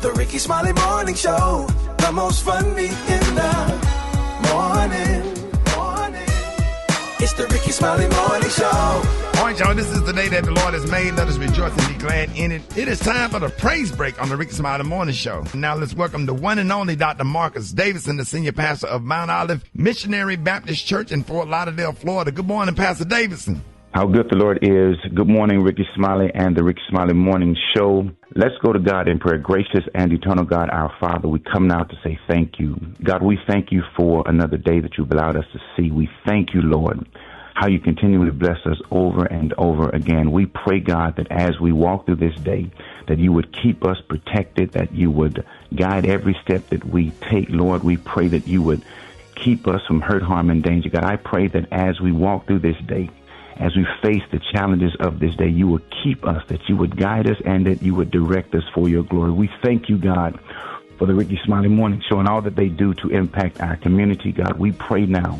The Rickey Smiley Morning Show, the most funny in the morning. It's the Rickey Smiley Morning Show. All right, y'all, this is the day that the Lord has made. Let us rejoice and be glad in it. It is time for the praise break on the Rickey Smiley Morning Show. Now let's welcome the one and only Dr. Marcus Davidson, the senior pastor of Mount Olive Missionary Baptist Church in Fort Lauderdale, Florida. Good morning, Pastor Davidson. How good the Lord is. Good morning, Rickey Smiley and the Rickey Smiley Morning Show. Let's go to God in prayer. Gracious and eternal God, our Father, we come now to say thank you. God, we thank you for another day that you've allowed us to see. We thank you, Lord, how you continually bless us over and over again. We pray, God, that as we walk through this day, that you would keep us protected, that you would guide every step that we take. Lord, we pray that you would keep us from hurt, harm, and danger. God, I pray that as we walk through this day, as we face the challenges of this day, you would keep us, that you would guide us, and that you would direct us for your glory. We thank you, God, for the Rickey Smiley Morning Show and all that they do to impact our community. God, we pray now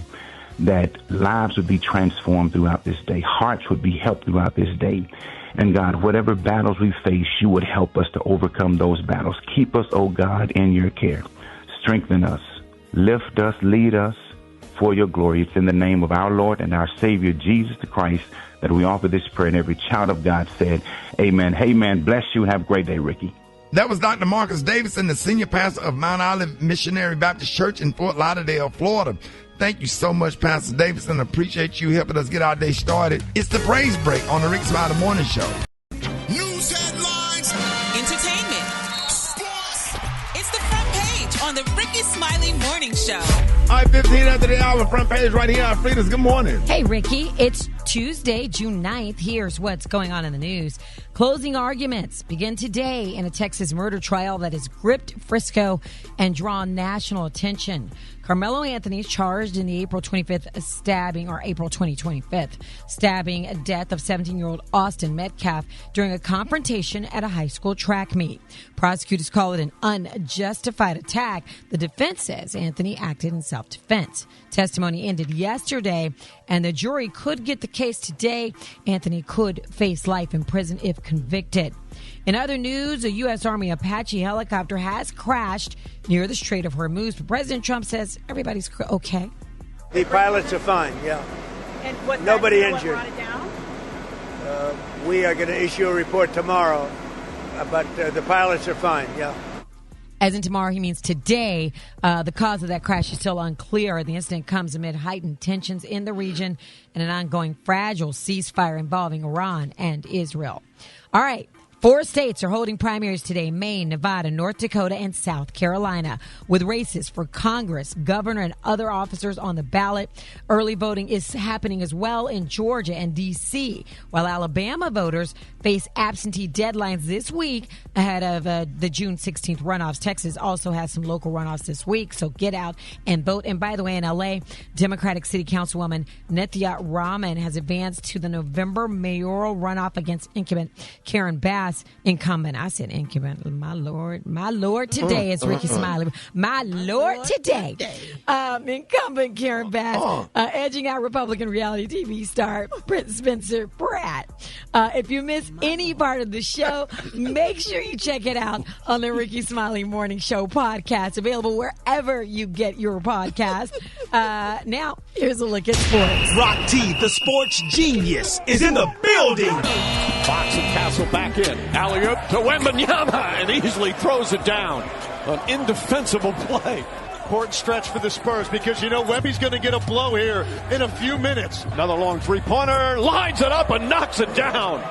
that lives would be transformed throughout this day, hearts would be helped throughout this day. And God, whatever battles we face, you would help us to overcome those battles. Keep us, oh God, in your care. Strengthen us, lift us, lead us for your glory. It's in the name of our Lord and our Savior, Jesus the Christ, that we offer this prayer. And every child of God said, amen. Hey, man, bless you. Have a great day, Rickey. That was Dr. Marcus Davidson, the senior pastor of Mount Olive Missionary Baptist Church in Fort Lauderdale, Florida. Thank you so much, Pastor Davidson. Appreciate you helping us get our day started. It's the praise break on the Rickey Smiley Morning Show. News headlines, entertainment, sports. It's the front page on the Rickey Smiley Morning Show. All right, 15 after the hour, front page right here on Freedom's. Good morning. Hey, Rickey. It's Tuesday, June 9th. Here's what's going on in the news. Closing arguments begin today in a Texas murder trial that has gripped Frisco and drawn national attention. Carmelo Anthony is charged in the April 2025 stabbing death of 17-year-old Austin Metcalf during a confrontation at a high school track meet. Prosecutors call it an unjustified attack. The defense says Anthony acted in self-defense. Testimony ended yesterday, and the jury could get the case today. Anthony could face life in prison if convicted. In other news, a U.S. Army Apache helicopter has crashed near the Strait of Hormuz, but President Trump says everybo's okay. The pilots are fine, yeah. And what nobody injured. What brought it down? We are going to issue a report tomorrow, but the pilots are fine, yeah. As in tomorrow, he means today. The cause of that crash is still unclear. The incident comes amid heightened tensions in the region and an ongoing fragile ceasefire involving Iran and Israel. All right. 4 states are holding primaries today: Maine, Nevada, North Dakota, and South Carolina, with races for Congress, governor, and other officers on the ballot. Early voting is happening as well in Georgia and D.C., while Alabama voters face absentee deadlines this week ahead of the June 16th runoffs. Texas also has some local runoffs this week, so get out and vote. And by the way, in L.A., Democratic City Councilwoman Nithya Raman has advanced to the November mayoral runoff against incumbent Karen Bass. Incumbent. I said incumbent. My Lord today is Rickey Smiley. My Lord today. Incumbent Karen Bass edging out Republican reality TV star Spencer Brat. If you miss any part of the show, make sure you check it out on the Rickey Smiley Morning Show podcast, available wherever you get your podcast. Now, here's a look at sports. Rock T, the sports genius, is in the building. Fox and Castle back in. Alley-oop to Wembanyama, and easily throws it down. An indefensible play. Important stretch for the Spurs because, you know, Wemby's going to get a blow here in a few minutes. Another long three-pointer, lines it up and knocks it down.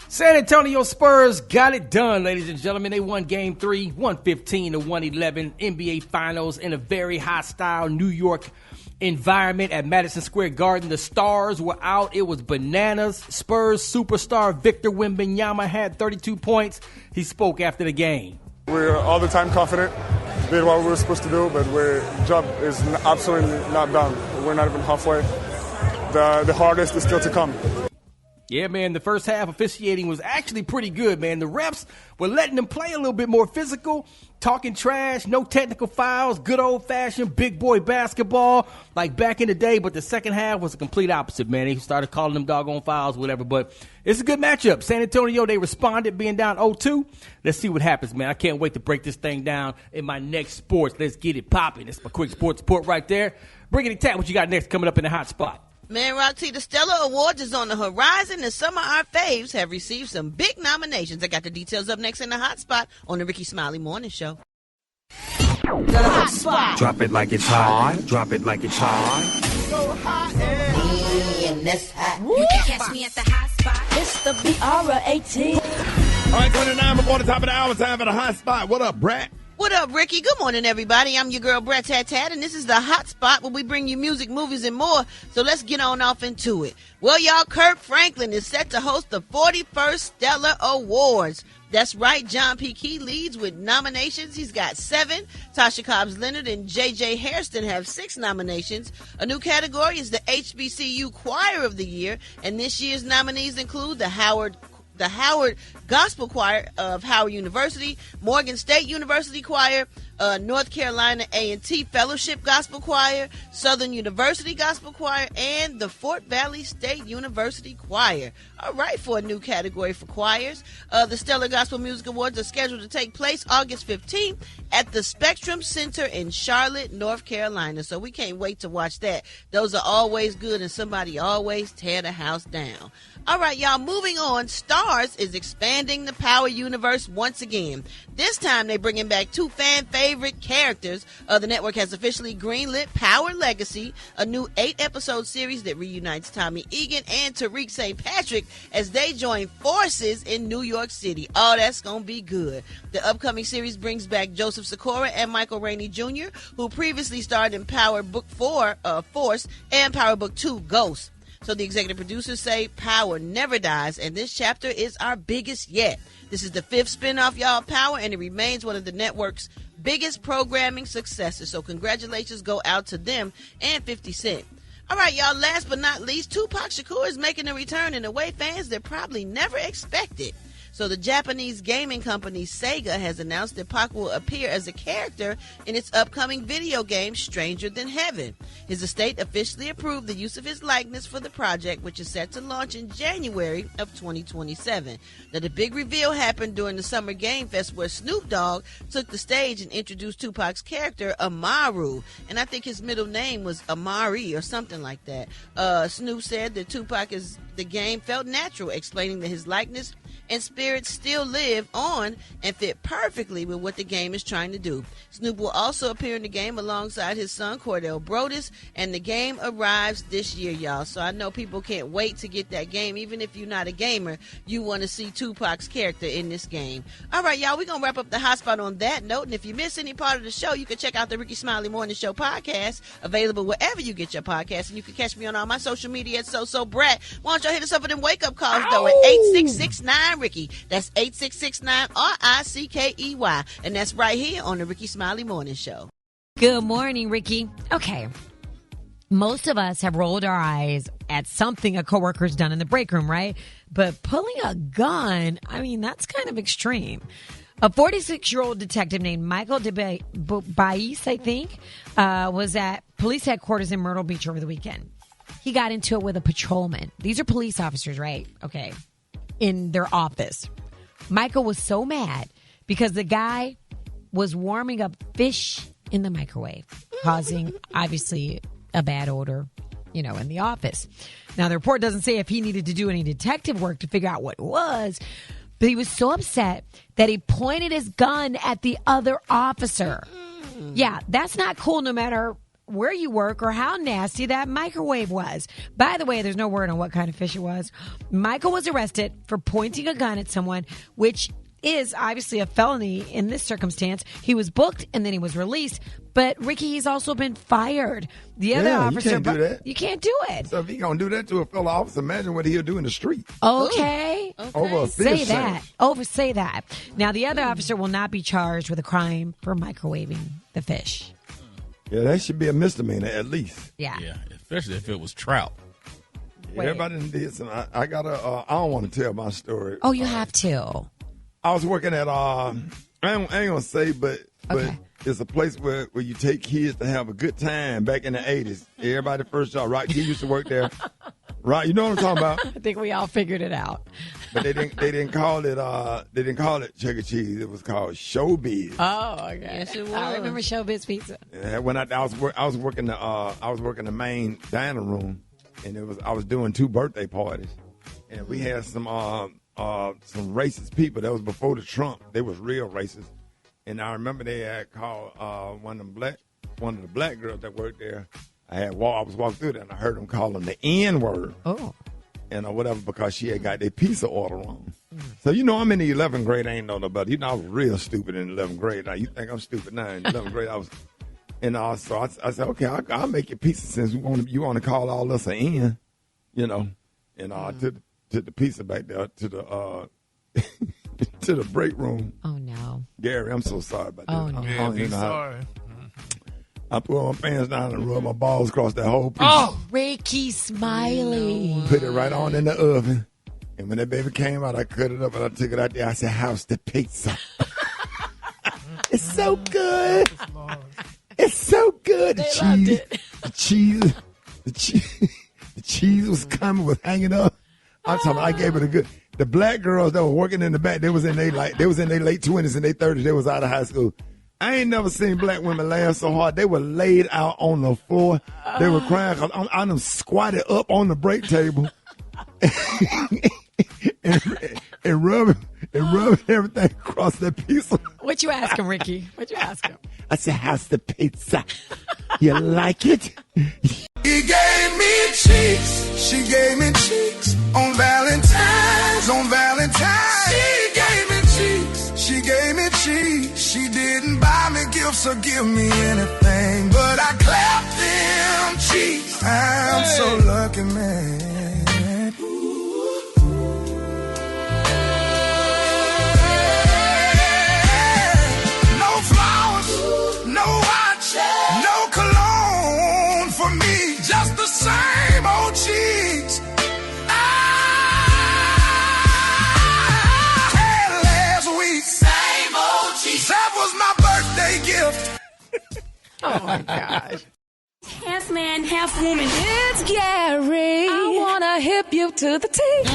San Antonio Spurs got it done, ladies and gentlemen. They won Game 3, 115-111, NBA Finals in a very hostile New York environment at Madison Square Garden. The stars were out. It was bananas. Spurs superstar Victor Wembanyama had 32 points. He spoke after the game. We're all the time confident, did what we were supposed to do, but our job is absolutely not done. We're not even halfway. The hardest is still to come. Yeah, man, the first half officiating was actually pretty good, man. The refs were letting them play a little bit more physical, talking trash, no technical fouls, good old-fashioned big boy basketball like back in the day. But the second half was a complete opposite, man. They started calling them doggone fouls, whatever. But it's a good matchup. San Antonio, they responded being down 0-2. Let's see what happens, man. I can't wait to break this thing down in my next sports. Let's get it popping. That's my quick sports report right there. Briggity Tat, what you got next coming up in the hot spot? Man, Rock T, the Stellar Awards is on the horizon, and some of our faves have received some big nominations. I got the details up next in the hot spot on the Rickey Smiley Morning Show. The hot spot. Drop it like it's hot. Drop it like it's hot. So hot and that's hot. You can catch me at the hot spot. It's the BR18. All right, 29 before the top of the hour, time for the hot spot. What up, Brat? What up, Ricky? Good morning, everybody. I'm your girl, Brat Tat Tat, and this is the hot spot where we bring you music, movies, and more. So let's get on off into it. Well, y'all, Kirk Franklin is set to host the 41st Stellar Awards. That's right, John P. Key leads with nominations. He's got 7. Tasha Cobbs Leonard and J.J. Hairston have 6 nominations. A new category is the HBCU Choir of the Year, and this year's nominees include the Howard Gospel Choir of Howard University, Morgan State University Choir, North Carolina A&T Fellowship Gospel Choir, Southern University Gospel Choir, and the Fort Valley State University Choir. All right, for a new category for choirs. The Stellar Gospel Music Awards are scheduled to take place August 15th at the Spectrum Center in Charlotte, North Carolina. So we can't wait to watch that. Those are always good, and somebody always tear the house down. All right, y'all, moving on. Starz is expanding the Power universe once again. This time, they're bringing back 2 fan-favorite characters. The network has officially greenlit Power Legacy, a new 8-episode series that reunites Tommy Egan and Tariq St. Patrick as they join forces in New York City. Oh, that's going to be good. The upcoming series brings back Joseph Sikora and Michael Rainey Jr., who previously starred in Power Book 4, Force, and Power Book 2, Ghost. So the executive producers say Power never dies, and this chapter is our biggest yet. This is the 5th spinoff, y'all, Power, and it remains one of the network's biggest programming successes. So congratulations go out to them and 50 Cent. All right, y'all, last but not least, Tupac Shakur is making a return in a way fans that probably never expected. So the Japanese gaming company Sega has announced that Pac will appear as a character in its upcoming video game Stranger Than Heaven. His estate officially approved the use of his likeness for the project, which is set to launch in January of 2027. Now, the big reveal happened during the Summer Game Fest where Snoop Dogg took the stage and introduced Tupac's character Amaru. And I think his middle name was Amari or something like that. Snoop said that Tupac is the game felt natural, explaining that his likeness and spirit still live on and fit perfectly with what the game is trying to do. Snoop will also appear in the game alongside his son Cordell Brodus, and the game arrives this year, y'all. So I know people can't wait to get that game. Even if you're not a gamer, you want to see Tupac's character in this game. All right, y'all, we're going to wrap up the hotspot on that note. And if you miss any part of the show, you can check out the Rickey Smiley Morning Show podcast, available wherever you get your podcasts. And you can catch me on all my social media at So Brat. Why don't y'all hit us up with them wake-up calls, though, at 8669-RICKEY. That's 8669-RICKEY. And that's right here on the Rickey Smiley Morning Show. Good morning, Ricky. Okay. Most of us have rolled our eyes at something a coworker's done in the break room, right? But pulling a gun, I mean, that's kind of extreme. A 46-year-old detective named Michael DeBais, I think, was at police headquarters in Myrtle Beach over the weekend. He got into it with a patrolman. These are police officers, right? Okay. In their office. Michael was so mad because the guy was warming up fish in the microwave, causing, obviously, a bad odor, in the office. Now, the report doesn't say if he needed to do any detective work to figure out what it was, but he was so upset that he pointed his gun at the other officer. Yeah, that's not cool no matter where you work or how nasty that microwave was. By the way, there's no word on what kind of fish it was. Michael was arrested for pointing a gun at someone, which is obviously a felony in this circumstance. He was booked and then he was released. But Ricky, he's also been fired. The other officer, you can't do that. You can't do it. So if he gonna do that to a fellow officer, imagine what he'll do in the street. Okay. Over a fish. Say that. Now the other officer will not be charged with a crime for microwaving the fish. Yeah, that should be a misdemeanor at least. Yeah. Yeah, especially if it was trout. Everybody did some. I got I don't want to tell my story. Oh, you have to. I was working at I ain't gonna say, but it's a place where you take kids to have a good time back in the 80s. Everybody first job, right? He used to work there. Right, you know what I'm talking about? I think we all figured it out. But they didn't call it Chuck E. Cheese. It was called Showbiz. Oh, okay. Yes, it was. I remember Showbiz Pizza. Yeah, when I was working the main dining room, and I was doing 2 birthday parties, and we had some racist people. That was before the Trump. They was real racist, and I remember they had called one of the black girls that worked there. I was walking through there, and I heard them call them the N-word. Oh. And whatever, because she had got their pizza order wrong. So, I'm in the 11th grade. I ain't know nobody. I was real stupid in the 11th grade. Now, you think I'm stupid now. In the 11th grade, I was. And so I said, okay, I'll make your pizza since you want to call all us an N, And I took the pizza back there to the to the break room. Oh, no. Gary, I'm so sorry about that. Oh, no. Yeah, be sorry. I put my pants down and rubbed my balls across that whole pizza. Oh, Rickey Smiley. Put it right on in the oven. And when that baby came out, I cut it up and I took it out there. I said, how's the pizza? It's so good. It's so good. The cheese was coming, was hanging up. I'm talking. I gave it a good. The black girls that were working in the back, they was in their late 20s and their 30s. They was out of high school. I ain't never seen black women laugh so hard. They were laid out on the floor. They were crying because I done squatted up on the break table and rubbing everything across that pizza. What you ask him, Ricky? What you ask him? I said, how's the pizza? You like it? He gave me cheeks. She gave me cheeks on Valentine's. She gave me cheeks. She gave me cheeks. She didn't buy me gifts or give me anything, but I clapped them cheeks. I'm so lucky, man. No flowers, no watch, no cologne for me. Just the same old cheeks. That was my birthday gift. Oh, my gosh. Half man, half woman. It's Gary. I want to hip you to the teeth.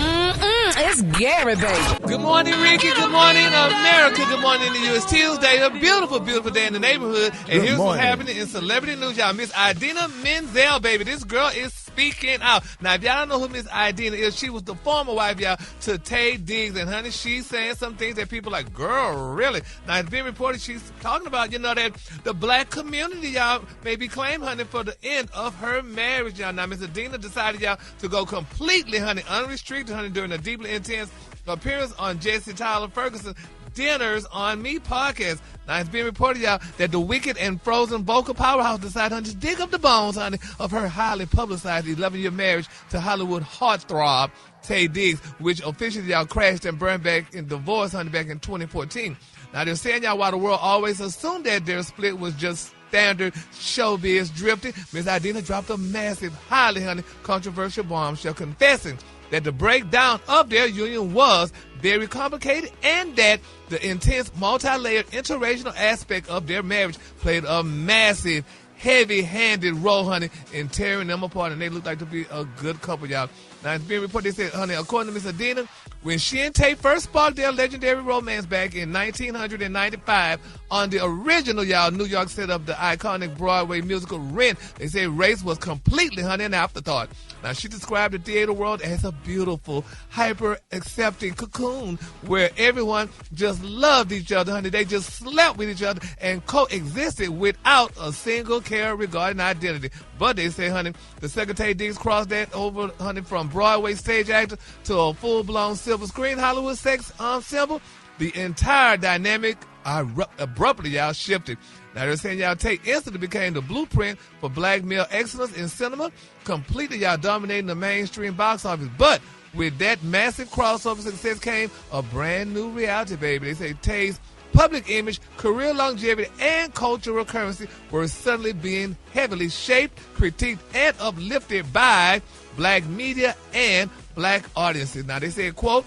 It's Gary, baby. Good morning, Ricky. Good morning, America. Good morning to you. It's Tuesday, a beautiful, beautiful day in the neighborhood. And here's what's happening in celebrity news, y'all. Miss Idina Menzel, baby. This girl is speaking out. Now, if y'all don't know who Miss Idina is, she was the former wife, y'all, to Tay Diggs. And, honey, she's saying some things that people are like, girl, really? Now, it's been reported she's talking about, that the black community, y'all, may be claimed, honey, for the end of her marriage, y'all. Now, Miss Idina decided, y'all, to go completely, honey, unrestricted, honey, during a deeply intense appearance on Jesse Tyler Ferguson Dinners on Me podcast. Now, it's being reported, y'all, that the wicked and frozen vocal powerhouse decided, honey, to dig up the bones, honey, of her highly publicized 11-year marriage to Hollywood heartthrob Tay Diggs, which officially, y'all, crashed and burned back in divorce, honey, back in 2014. Now, they're saying, y'all, while the world always assumed that their split was just standard showbiz drifting, Miss Idina dropped a massive, highly, honey, controversial bombshell confessing that the breakdown of their union was very complicated and that the intense, multi-layered, interracial aspect of their marriage played a massive, heavy-handed role, honey, in tearing them apart, and they look like to be a good couple, y'all. Now, it's being reported, they said, honey, according to Miss Idina, when she and Tay first sparked their legendary romance back in 1995 on the original, y'all, New York set of the iconic Broadway musical Rent, they say race was completely, honey, an afterthought. Now, she described the theater world as a beautiful, hyper-accepting cocoon where everyone just loved each other, honey. They just slept with each other and coexisted without a single care regarding identity. But they say, honey, the Secretary Diggs crossed that over, honey, from Broadway stage actor to a full-blown silver screen Hollywood sex symbol. The entire dynamic abruptly, y'all, shifted. Now, they're saying, y'all, Tay instantly became the blueprint for black male excellence in cinema, completely, y'all, dominating the mainstream box office. But with that massive crossover success came a brand new reality, baby. They say Tay's public image, career longevity, and cultural currency were suddenly being heavily shaped, critiqued, and uplifted by black media and black audiences. Now, they said, quote,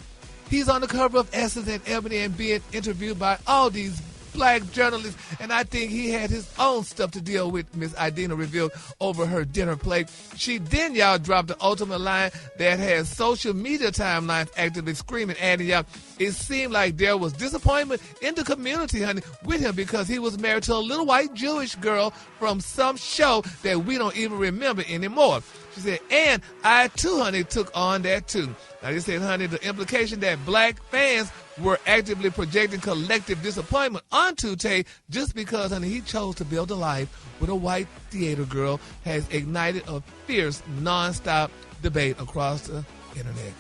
he's on the cover of Essence and Ebony and being interviewed by all these black journalists, and I think he had his own stuff to deal with, Miss Idina revealed over her dinner plate. She then, y'all, dropped the ultimate line that has social media timelines actively screaming, adding, y'all, it seemed like there was disappointment in the community, honey, with him because he was married to a little white Jewish girl from some show that we don't even remember anymore. She said, and I, too, honey, took on that, too. Now, they said, honey, the implication that black fans were actively projecting collective disappointment onto Tay just because, honey, he chose to build a life with a white theater girl has ignited a fierce, nonstop debate across the internet.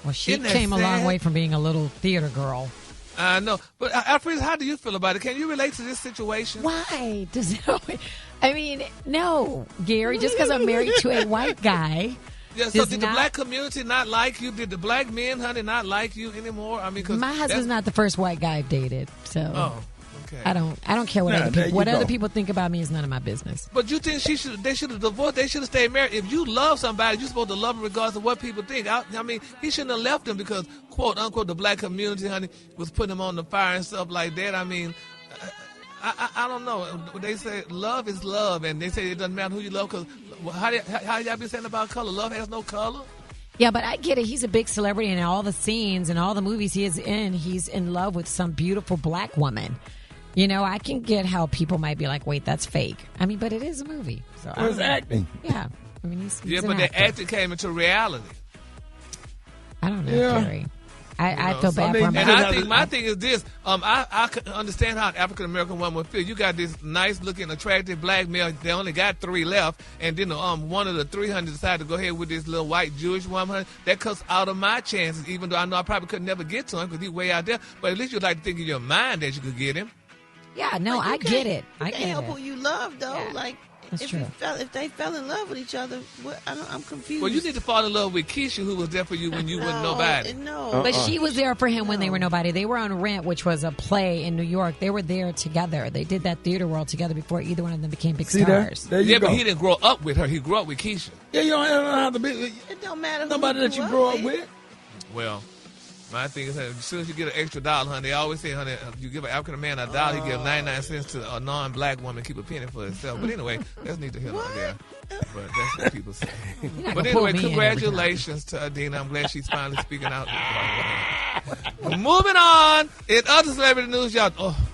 Well, she came a long way from being a little theater girl. I know. But, Alfred, how do you feel about it? Can you relate to this situation? Why? I mean, no, Gary, just because I'm married to a white guy. Yeah, so did the black community not like you? Did the black men, honey, not like you anymore? I mean, cause my husband's not the first white guy I've dated, so okay. I don't care what other people think about me is none of my business. But you think they should have divorced? They should have stayed married. If you love somebody, you're supposed to love them regardless of what people think. I mean, he shouldn't have left them because, quote unquote, the black community, honey, was putting him on the fire and stuff like that. I mean, I don't know. They say love is love, and they say it doesn't matter who you love because how y'all be saying about color? Love has no color. Yeah, but I get it. He's a big celebrity, and in all the scenes and all the movies he is in, he's in love with some beautiful black woman. You know, I can get how people might be like, wait, that's fake. I mean, but it is a movie. So it's acting. Yeah. I mean, he's but the acting came into reality. I don't know, Gary. I feel bad for him. And I think my thing is this. I can understand how an African-American woman would feel. You got this nice-looking, attractive black male. They only got 3 left. And then one of the 300 decided to go ahead with this little white Jewish woman. That cuts out of my chances, even though I know I probably could never get to him because he's way out there. But at least you'd like to think in your mind that you could get him. Yeah, no, I get it. I can't help who you love, though. Yeah. Like, That's true. If they fell in love with each other, I'm confused. Well, you need to fall in love with Keisha, who was there for you when you weren't nobody. No, but she was there for him when they were nobody. They were on Rent, which was a play in New York. They were there together. They did that theater world together before either one of them became big stars. There you go. But he didn't grow up with her. He grew up with Keisha. Yeah, you don't have to be. It don't matter. Nobody that you grow up with. Well, my thing is, as soon as you get an extra $1, honey, they always say, honey, you give an African man $1, he give 99 cents to a non-black woman, keep a penny for himself. But anyway, that's neither here nor there. But that's what people say. But anyway, congratulations to Adina. I'm glad she's finally speaking out. Moving on, in other celebrity news, y'all. Oh,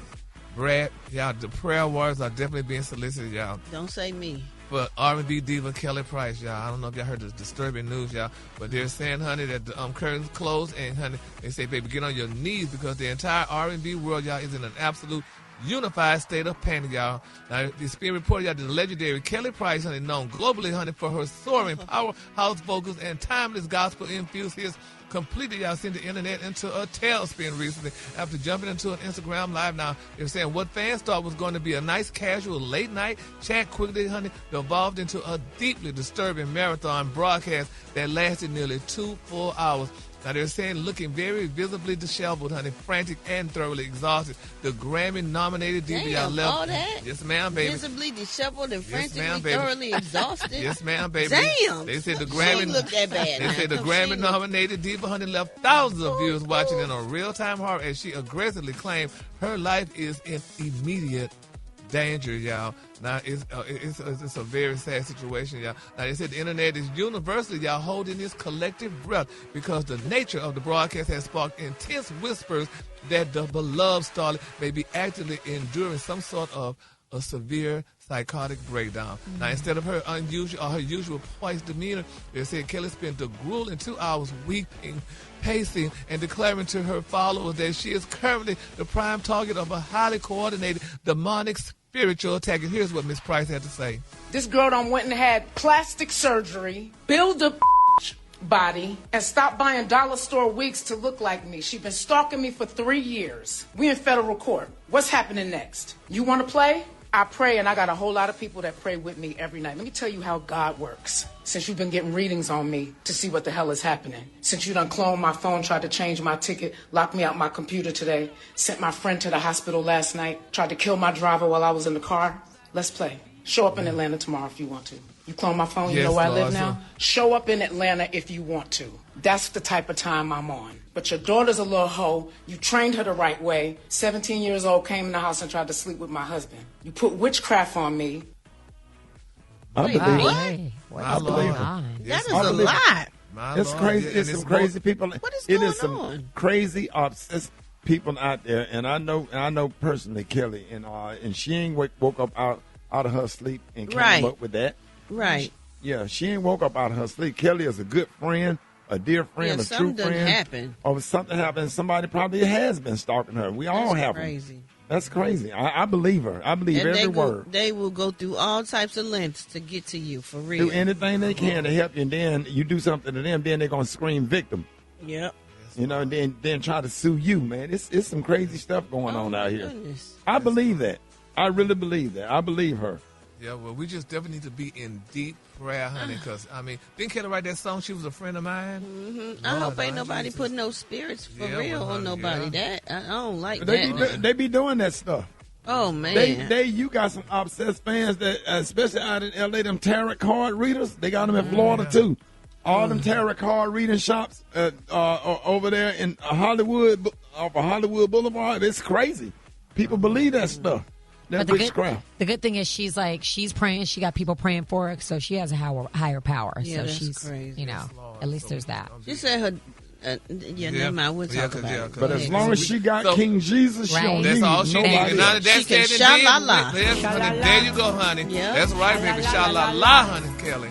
Brat, y'all, the prayer awards are definitely being solicited, y'all. Don't say me. But R&B diva Kelly Price, y'all. I don't know if y'all heard the disturbing news, y'all. But they're saying, honey, that the curtains closed. And, honey, they say, baby, get on your knees because the entire R&B world, y'all, is in an absolute unified state of panic, y'all. Now, it's being reported, y'all, that the legendary Kelly Price, honey, known globally, honey, for her soaring powerhouse vocals and timeless gospel-infused hits, completely, y'all, sent the internet into a tailspin recently after jumping into an Instagram Live. Now, they're saying what fans thought was going to be a nice, casual, late-night chat quickly, honey, evolved into a deeply disturbing marathon broadcast that lasted nearly 2 full hours. Now, they're saying looking very visibly disheveled, honey, frantic and thoroughly exhausted. The Grammy-nominated diva, y'all left. All that? Yes, ma'am, baby. Visibly disheveled and frantically, yes, ma'am, thoroughly exhausted? Yes, ma'am, baby. Damn. They said the She Grammy. ain't look that bad. They said the Grammy-nominated diva, honey, left thousands of viewers watching in a real-time horror as she aggressively claimed her life is in immediate danger, y'all. Now, it's a very sad situation, y'all. Now, they said the internet is universally, y'all, holding this collective breath because the nature of the broadcast has sparked intense whispers that the beloved starlet may be actively enduring some sort of a severe psychotic breakdown. Mm-hmm. Now, instead of her usual poised demeanor, they said Kelly spent the grueling 2 hours weeping, pacing, and declaring to her followers that she is currently the prime target of a highly coordinated demonic spiritual attack. And here's what Miss Price had to say. This girl done went and had plastic surgery, build a body, and stopped buying dollar store wigs to look like me. She been stalking me for 3 years. We in federal court. What's happening next? You want to play? I pray, and I got a whole lot of people that pray with me every night. Let me tell you how God works. Since you've been getting readings on me to see what the hell is happening. Since you done cloned my phone, tried to change my ticket, locked me out my computer today, sent my friend to the hospital last night, tried to kill my driver while I was in the car. Let's play. Show up in Atlanta tomorrow if you want to. You clone my phone, you know where I live now? Show up in Atlanta if you want to. That's the type of time I'm on. But your daughter's a little hoe. You trained her the right way. 17 years old, came in the house and tried to sleep with my husband. You put witchcraft on me. I believe it. I believe it. That is a lot. It's crazy. It's some crazy people. What is it going is some on? crazy, obsessed people out there, and I know personally Kelly, and she ain't woke up out of her sleep and came up with that. Right. She ain't woke up out of her sleep. Kelly is a good friend, a dear friend, a true friend. Happen. Or something happened. Somebody probably has been stalking her. We all have them. That's crazy. I believe her. I believe every word. They will go through all types of lengths to get to you, for real. Do anything they can to help you, and then you do something to them, then they're going to scream victim. Yep. You know, and then try to sue you, man. It's some crazy stuff going on out here. Goodness. I believe that. I really believe that. I believe her. Yeah, well, we just definitely need to be in deep prayer, honey, because, I mean, didn't Kelly write that song? She was a friend of mine. Mm-hmm. I hope ain't nobody putting no spirits for real on nobody. That I don't like that. They be doing that stuff. Oh, man. You got some obsessed fans that, especially out in L.A., them tarot card readers, they got them in Florida, too. All them tarot card reading shops over there in Hollywood, off of Hollywood Boulevard, it's crazy. People believe that stuff. But the good thing is she's praying. She got people praying for her, so she has a higher power. Yeah, so that's she's crazy. You know, at least there's that. She said her. Never mind. We'll talk about it. But as long as she got King Jesus, she don't need nobody else. She can sha-la-la. There you go, honey. Yep. That's right, baby. Sha-la-la, honey, Kelly.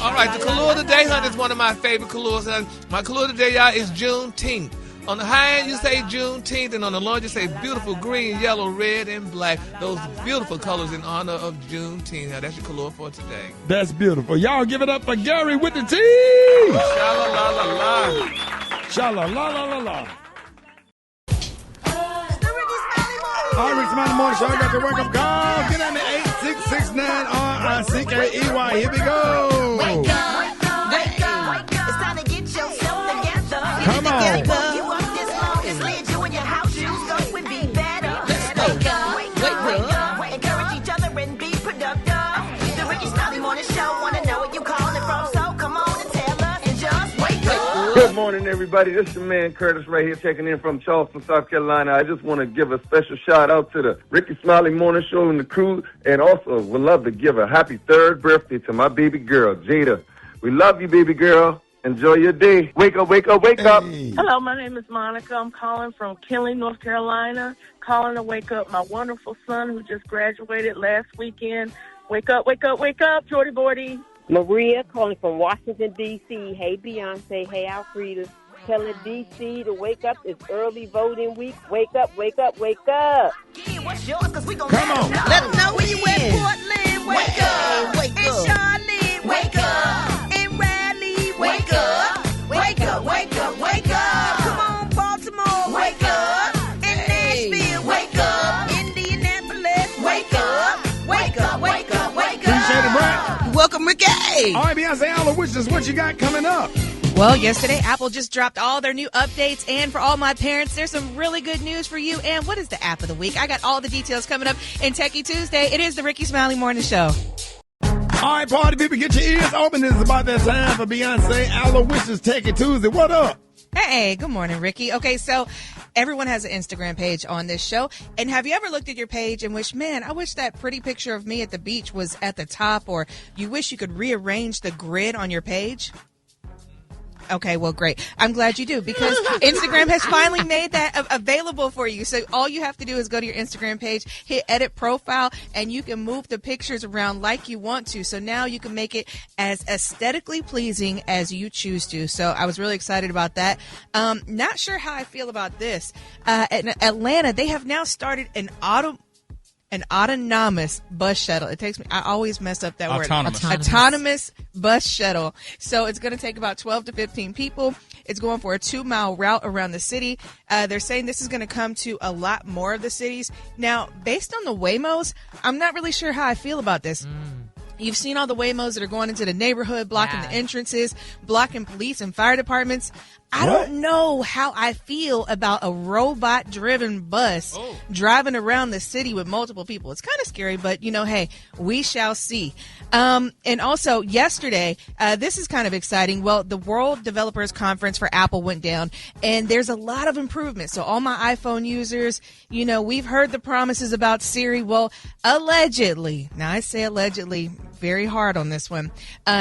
All right, the color of the day, honey, is one of my favorite colors. My color of the day, y'all, is Juneteenth. On the high end, you say Juneteenth, and on the low end, you say beautiful green, yellow, red, and black. Those beautiful colors in honor of Juneteenth. Now, that's your color for today. That's beautiful. Y'all give it up for Gary with the T. Sha-la-la-la-la. Sha-la-la-la-la-la. All right, Rickey Smiley Morning Show. I got your wake-up call. Get on the 8669-RICKEY. Here we go. Wake up. Wake up. It's time to get yourself together. Come on. You up this long and slid you in your house shoes. Go and be better. Wake up. Wake up. Encourage each other and be productive. The Rickey Smiley Morning Show. Want to know where you calling from, so come on and tell us and just wake up. Good morning, everybody. This is your man Curtis right here, checking in from Charleston, South Carolina. I just want to give a special shout out to the Rickey Smiley Morning Show and the crew, and also would love to give a happy 3rd birthday to my baby girl, Jada. We love you, baby girl. Enjoy your day. Wake up, wake up, wake up. Hello, my name is Monica. I'm calling from Kinley, North Carolina, calling to wake up my wonderful son who just graduated last weekend. Wake up, wake up, wake up, Jordy Bordy. Maria calling from Washington, D.C. Hey, Beyonce. Hey, Alfreda. Telling D.C. to wake up. It's early voting week. Wake up, wake up, wake up. Come on. Let them know where you at. Portland, wake up. Wake up. In Charlotte, wake up. In Raleigh, wake up. Wake up, wake up, wake up. Come on, Baltimore, wake up. In Nashville, wake up. Indianapolis, wake up. Wake up, wake up, wake up. Appreciate it, Brat. Welcome, Rickey. All right, Beyonce, Alowishus, what you got coming up? Well, yesterday, Apple just dropped all their new updates, and for all my parents, there's some really good news for you. And what is the app of the week? I got all the details coming up in Techie Tuesday. It is the Rickey Smiley Morning Show. All right, party people, get your ears open. It's about that time for Beyonce, Alowishus, Techie Tuesday. What up? Hey, good morning, Ricky. Okay, so everyone has an Instagram page on this show. And have you ever looked at your page and wished, man, I wish that pretty picture of me at the beach was at the top, or you wish you could rearrange the grid on your page? Okay, well, great. I'm glad you do, because Instagram has finally made that available for you. So all you have to do is go to your Instagram page, hit edit profile, and you can move the pictures around like you want to. So now you can make it as aesthetically pleasing as you choose to. So I was really excited about that. Not sure how I feel about this. In Atlanta, they have now started an autonomous bus shuttle. It takes me, I always mess up that word. Autonomous bus shuttle. So it's going to take about 12 to 15 people. It's going for a 2-mile route around the city. They're saying this is going to come to a lot more of the cities. Now, based on the Waymos, I'm not really sure how I feel about this. You've seen all the Waymos that are going into the neighborhood, blocking the entrances, blocking police and fire departments. I don't know how I feel about a robot-driven bus driving around the city with multiple people. It's kind of scary, but, hey, we shall see. And also, yesterday, this is kind of exciting. Well, the World Developers Conference for Apple went down, and there's a lot of improvements. So all my iPhone users, we've heard the promises about Siri. Well, allegedly, now I say allegedly, very hard on this one,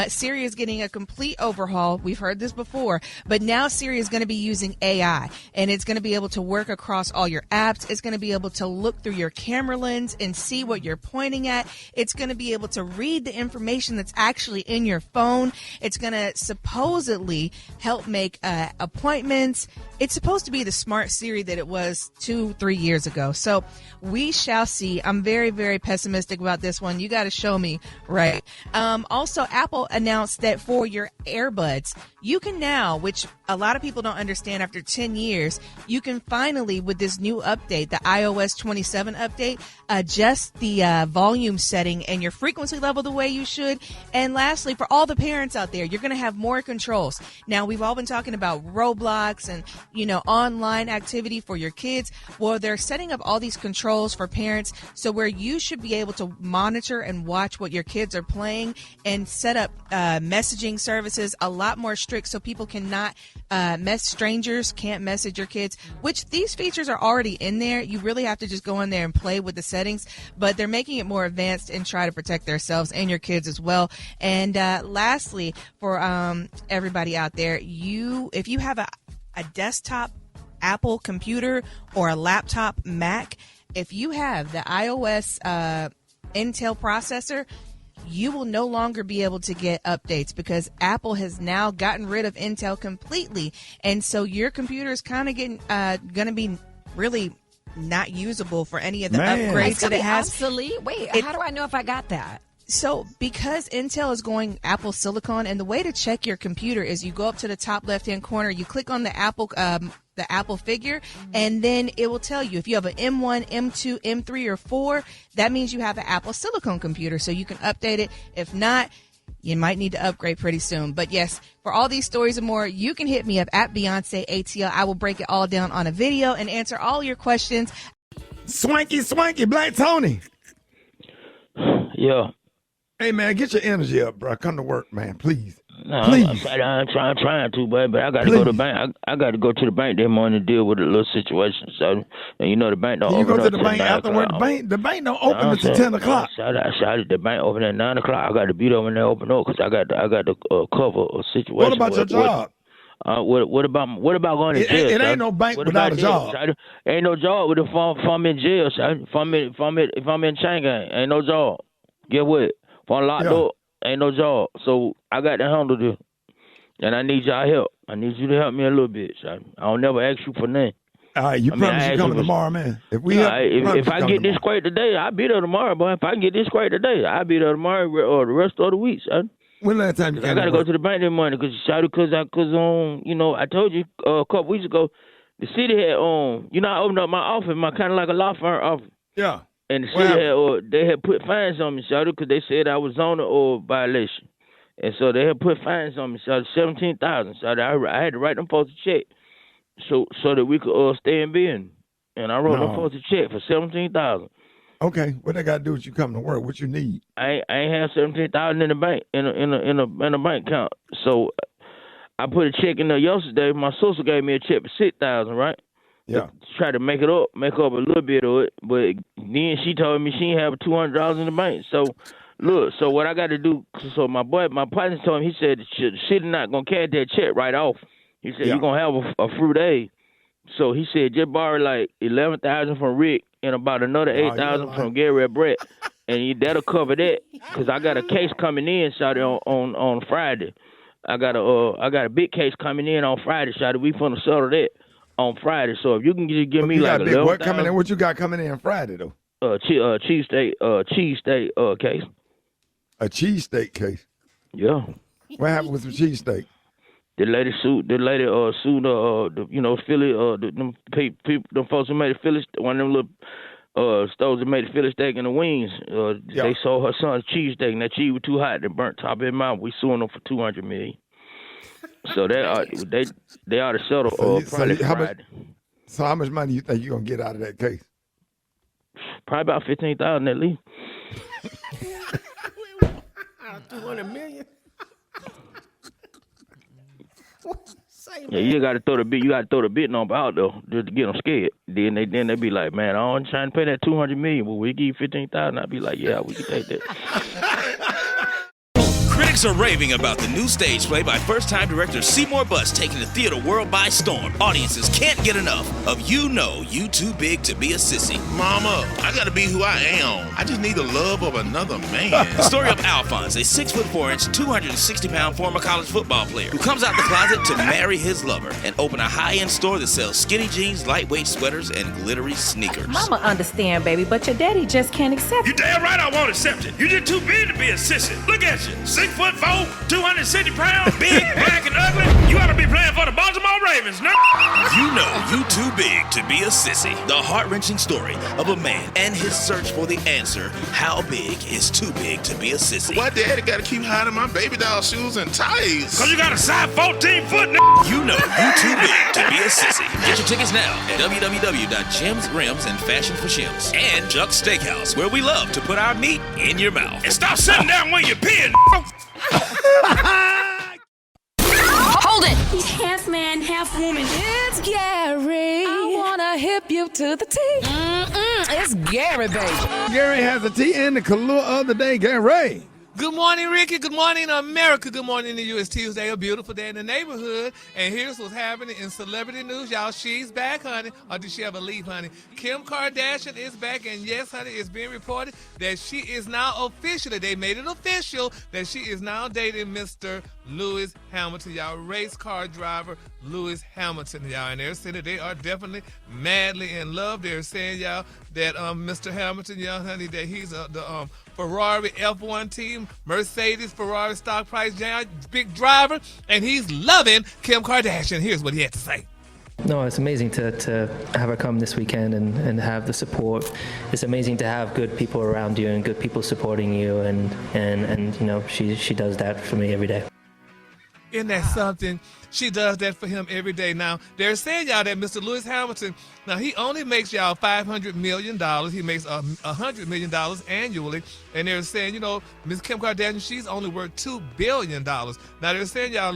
Siri is getting a complete overhaul. We've heard this before, but now Siri is going to be using AI, and it's going to be able to work across all your apps. It's going to be able to look through your camera lens and see what you're pointing at. It's going to be able to read the information that's actually in your phone. It's going to supposedly help make appointments. It's supposed to be the smart Siri that it was 2-3 years ago. So we shall see. I'm very, very pessimistic about this one. You got to show me right. Also, Apple announced that for your earbuds, you can now, which a lot of people don't understand after 10 years, you can finally, with this new update, the iOS 27 update, adjust the volume setting and your frequency level the way you should. And lastly, for all the parents out there, you're going to have more controls. Now, we've all been talking about Roblox and, online activity for your kids. Well, they're setting up all these controls for parents, so where you should be able to monitor and watch what your kids are playing and set up messaging services a lot more strict so people cannot strangers can't message your kids, which these features are already in there. You really have to just go in there and play with the settings, but they're making it more advanced and try to protect themselves and your kids as well. And lastly, for everybody out there, if you have a desktop Apple computer or a laptop Mac, if you have the iOS Intel processor, you will no longer be able to get updates because Apple has now gotten rid of Intel completely. And so your computer is kind of getting going to be really not usable for any of the upgrades that it has. Obsolete? Wait, how do I know if I got that? So because Intel is going Apple Silicon, and the way to check your computer is you go up to the top left-hand corner, you click on the Apple figure, and then it will tell you if you have an M1, M2, M3, or 4, that means you have an Apple Silicon computer, so you can update it. If not, you might need to upgrade pretty soon. But yes, for all these stories and more, you can hit me up at Beyonce ATL. I will break it all down on a video and answer all your questions. Swanky, Black Tony. Yeah. Hey, man, get your energy up, bro. Come to work, man, please. No, please. I'm trying to, but I got to go to the bank. I got to go to the bank that morning to deal with a little situation. So, and the bank don't open up. You go to the bank afterward. The bank don't open until 10 o'clock. I shouted the bank open at 9 o'clock. I got to be there when they open up because I got to cover a situation. What about your job? What about going to jail? It ain't no bank without a job. Ain't no job if I'm in jail. If I'm in chain gang, ain't no job. Get what? If I'm locked up, ain't no job. So I got to handle this. And I need y'all help. I need you to help me a little bit. So I don't never ask you for nothing. All right, you promise you coming tomorrow, man. If I get this straight today, I'll be there tomorrow, boy. If I can get this straight today, I'll be there tomorrow or the rest of the week, son. When last time you came? I got to go to the bank that morning because I told you a couple weeks ago, the city had I opened up my office, kind of like a law firm office. Yeah. And the city they had put fines on me, shawty, because they said I was on a violation. And so they had put fines on me, shawty, $17,000. Shawty, I had to write them folks a check so that we could stay in business. And I wrote them folks a check for $17,000. Okay, what they got to do is you come to work. What you need? I ain't have $17,000 in the bank in a bank account. So I put a check in there yesterday. My sister gave me a check for $6,000, right? Yeah. Try to make up a little bit of it, but then she told me she didn't have $200 in the bank. So, look, what I got to do, so my partner told me, he said, the city not going to carry that check right off. He said, you're going to have a fruit aid. So he said, just borrow like $11,000 from Rick and about another $8,000 from Gary at Brat, and that'll cover that, because I got a case coming in, shawty, on Friday. I got a big case coming in on Friday, shawty. We finna settle that on Friday. So if you can just give me like $11,000. What coming in? What you got coming in Friday though? Cheesesteak case. A cheesesteak case. Yeah. What happened with the cheesesteak? The lady sued Philly, them folks who made the Philly, one of them little stores that made the Philly steak and the wings. They sold her son's cheesesteak, and that cheese was too hot and burnt top of his mouth. We suing them for $200 million. So they ought to settle probably Friday. So how much money you think you're gonna get out of that case? Probably about $15,000 at least. 200 million. Yeah, you got to throw the bid. You got to throw the bidding on out though, just to get them scared. Then they be like, man, I don't trying to pay that $200 million, but we give you $15,000. I'd be like, yeah, we can take that. Critics are raving about the new stage play by first-time director Seymour Butts taking the theater world by storm. Audiences can't get enough of You Know You Too Big to Be a Sissy. Mama, I gotta be who I am. I just need the love of another man. The story of Alphonse, a 6'4", 260-pound former college football player who comes out the closet to marry his lover and open a high-end store that sells skinny jeans, lightweight sweaters, and glittery sneakers. Mama understand, baby, but your daddy just can't accept it. You damn right I won't accept it. You just too big to be a sissy. Look at you, 6'4", 260 pounds, big, black, and ugly. You ought to be playing for the Baltimore Ravens, no? You Know You Too Big to Be a Sissy. The heart-wrenching story of a man and his search for the answer, how big is too big to be a sissy? Why daddy gotta keep hiding my baby doll shoes and ties? Cause you got a size 14 foot, You Know You Too Big to Be a Sissy. Get your tickets now at www.Gems, Rims, and Fashion for Shims. And Juck's Steakhouse, where we love to put our meat in your mouth. And stop sitting down when you're peeing, Hold it! He's half man, half woman. It's Gary. I wanna hip you to the T. It's Gary, baby. Gary has a tea and the color of the day. Gary. Good morning, Ricky. Good morning, America. Good morning to you. It's Tuesday, a beautiful day in the neighborhood. And here's what's happening in celebrity news, y'all. She's back, honey. Or did she ever leave, honey? Kim Kardashian is back. And yes, honey, it's being reported that she is now officially, they made it official, that she is now dating Mr. Lewis Hamilton, y'all. Race car driver Lewis Hamilton, y'all. And they're saying that they are definitely madly in love. They're saying, y'all, that Mr. Hamilton, y'all, honey, that he's the Ferrari F1 team, Mercedes, Ferrari stock price, big driver, and he's loving Kim Kardashian. Here's what he had to say. No, it's amazing to have her come this weekend and have the support. It's amazing to have good people around you and good people supporting you, and you know, she does that for me every day. Isn't that something? She does that for him every day. Now, they're saying, y'all, that Mr. Lewis Hamilton, now he only makes, y'all, $500 million. He makes $100 million annually. And they're saying, you know, Miss Kim Kardashian, she's only worth $2 billion. Now, they're saying, y'all,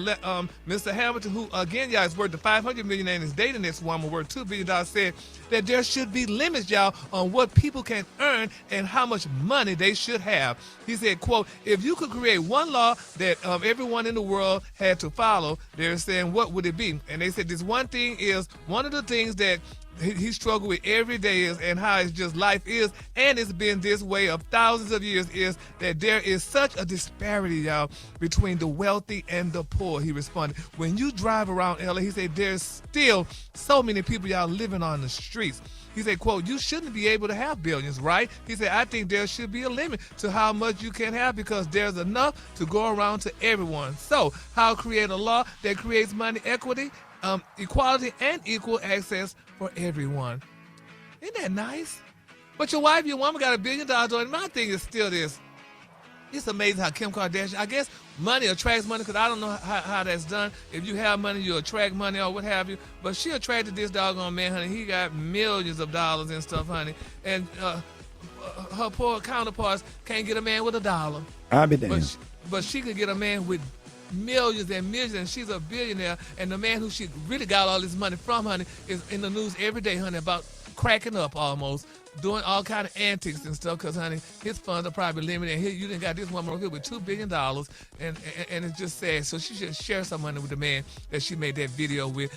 Mr. Hamilton, who, again, y'all, is worth the $500 million and is dating this woman worth $2 billion, said that there should be limits, y'all, on what people can earn and how much money they should have. He said, quote, if you could create one law that everyone in the world had to follow, they're saying, what would it be? And they said this one thing is, one of the things that he struggled with every day is, and how it's just life is, and it's been this way of thousands of years, is that there is such a disparity, y'all, between the wealthy and the poor. He responded, when you drive around LA, he said, there's still so many people, y'all, living on the streets. He said, quote, you shouldn't be able to have billions, right? He said, I think there should be a limit to how much you can have because there's enough to go around to everyone. So how create a law that creates money equity, equality, and equal access for everyone? Isn't that nice? But your wife, your woman got $1 billion on it. My thing is still this. It's amazing how Kim Kardashian, I guess money attracts money, because I don't know how that's done. If you have money, you attract money or what have you. But she attracted this doggone man, honey. He got millions of dollars and stuff, honey. And her poor counterparts can't get a man with $1. I'll be damned. But she could get a man with millions and millions, and she's a billionaire. And the man who she really got all this money from, honey, is in the news every day, honey, about cracking up almost, doing all kind of antics and stuff, because, honey, his funds are probably limited. And here you done got this woman over here with $2 billion, and it's just sad. So she should share some money with the man that she made that video with,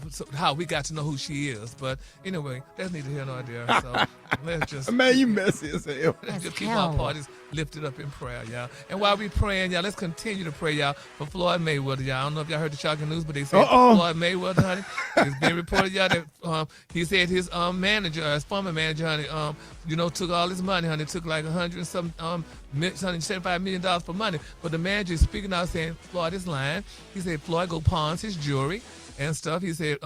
so how we got to know who she is. But anyway, that's neither here nor there. So let's just... Man, you messy as hell. Let's just keep our parties lifted up in prayer, y'all. And while we praying, y'all, let's continue to pray, y'all, for Floyd Mayweather, y'all. I don't know if y'all heard the shocking news, but they said Floyd Mayweather, honey, it's been reported, y'all, that he said his manager, his former manager, honey, took all his money, honey, took like $175 million for money. But the manager is speaking out saying Floyd is lying. He said Floyd go pawns his jewelry and stuff. He said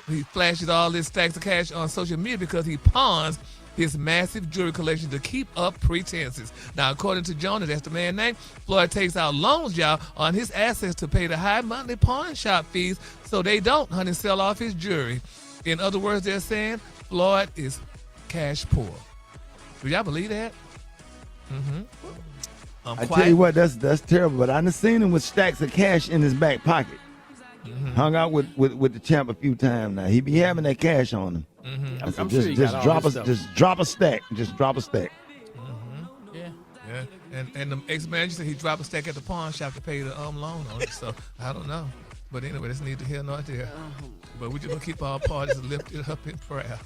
he flashes all his stacks of cash on social media because he pawns his massive jewelry collection to keep up pretenses. Now, according to Jonah, that's the man's name, Floyd takes out loans, y'all, on his assets to pay the high monthly pawn shop fees so they don't, honey, sell off his jewelry. In other words, they're saying Floyd is cash poor. Do y'all believe that? I tell you what, that's terrible. But I done seen him with stacks of cash in his back pocket. Hung out with the champ a few times now. He be having that cash on him. I said, just drop a stack. Just drop a stack. Yeah. And the ex-manager said he dropped a stack at the pawn shop to pay the loan on it. So I don't know. But anyway, that's neither here nor there. But we're just gonna keep our parties lifted up in prayer.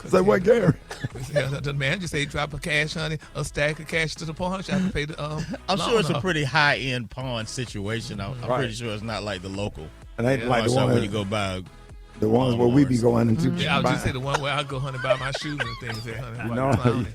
Say what, Gary? The manager said he dropped a cash, honey, a stack of cash to the pawn shop to pay the I'm loan sure it's off. a pretty high-end pawn situation. I'm pretty sure it's not like the local. And ain't like the one when you go buy the ones where we be going into. Yeah, I was just saying the one where I go, honey, buy my shoes and things there, honey.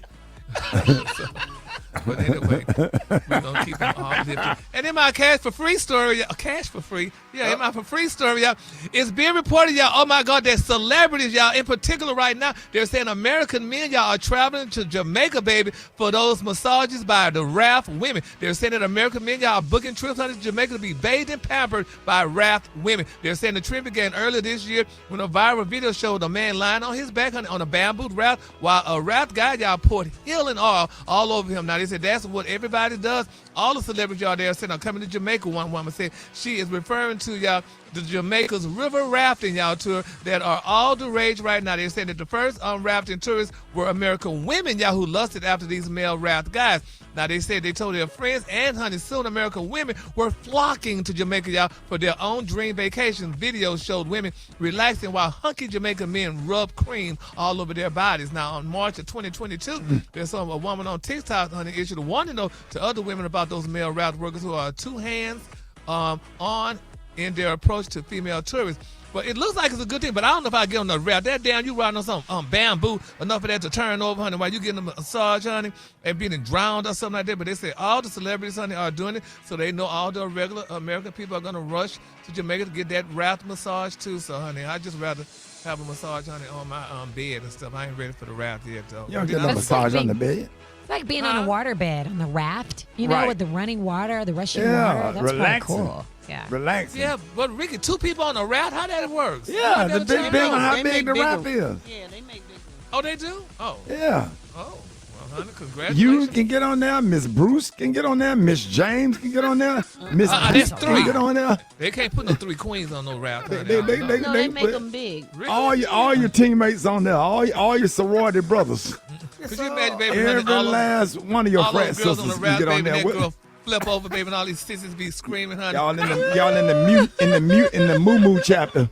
But anyway, we're going to keep them all lifted. And in my cash for free story, cash for free, in my for free story, y'all, it's being reported, y'all, oh my God, that celebrities, y'all, in particular right now, they're saying American men, y'all, are traveling to Jamaica, baby, for those massages by the Raft women. They're saying that American men, y'all, are booking trips out to Jamaica to be bathed and pampered by Raft women. They're saying the trip began earlier this year when a viral video showed a man lying on his back on a bamboo raft while a raft guy, y'all, poured healing oil all over him. Now, they said that's what everybody does. All the celebrities, y'all, there said, I'm coming to Jamaica. One woman said she is referring to, y'all, the Jamaica's river rafting, y'all, tour that are all the rage right now. They're saying that the first rafting tourists were American women, y'all, who lusted after these male raft guys. Now, they said they told their friends and, honey, soon American women were flocking to Jamaica, y'all, for their own dream vacation. Videos showed women relaxing while hunky Jamaican men rubbed cream all over their bodies. Now, on March of 2022, there's a woman on TikTok, honey, issued a warning note to other women about those male raft workers who are two hands on in their approach to female tourists. But it looks like it's a good thing, but I don't know if I get on the raft. That damn, you riding on some bamboo, enough of that to turn over, honey, while you getting a massage, honey, and being drowned or something like that. But they say all the celebrities, honey, are doing it, so they know all the regular American people are going to rush to Jamaica to get that raft massage too. So, honey, I'd just rather have a massage, honey, on my bed and stuff. I ain't ready for the raft yet, though. You don't get no massage on the bed. It's like being on a water bed on the raft, you know, with the running water, the rushing water. That's relaxing. pretty cool. Yeah. Relaxing. Yeah, but Ricky, two people on a raft, how that works? Yeah, the big thing on how big the raft is. Yeah, they make big. Oh, they do? Oh. Yeah. Oh, well, honey, congratulations. You can get on there. Miss Bruce can get on there. Miss James can get on there. Miss that's three. can get on there. They can't put no three queens on no raft. They make them big. All your teammates on there. All your sorority brothers. Could you imagine, baby? Every last one of your frat sisters on the can raft, get on baby, there. that girl flip over, baby, and all these sisters be screaming, honey. Y'all in the moo chapter.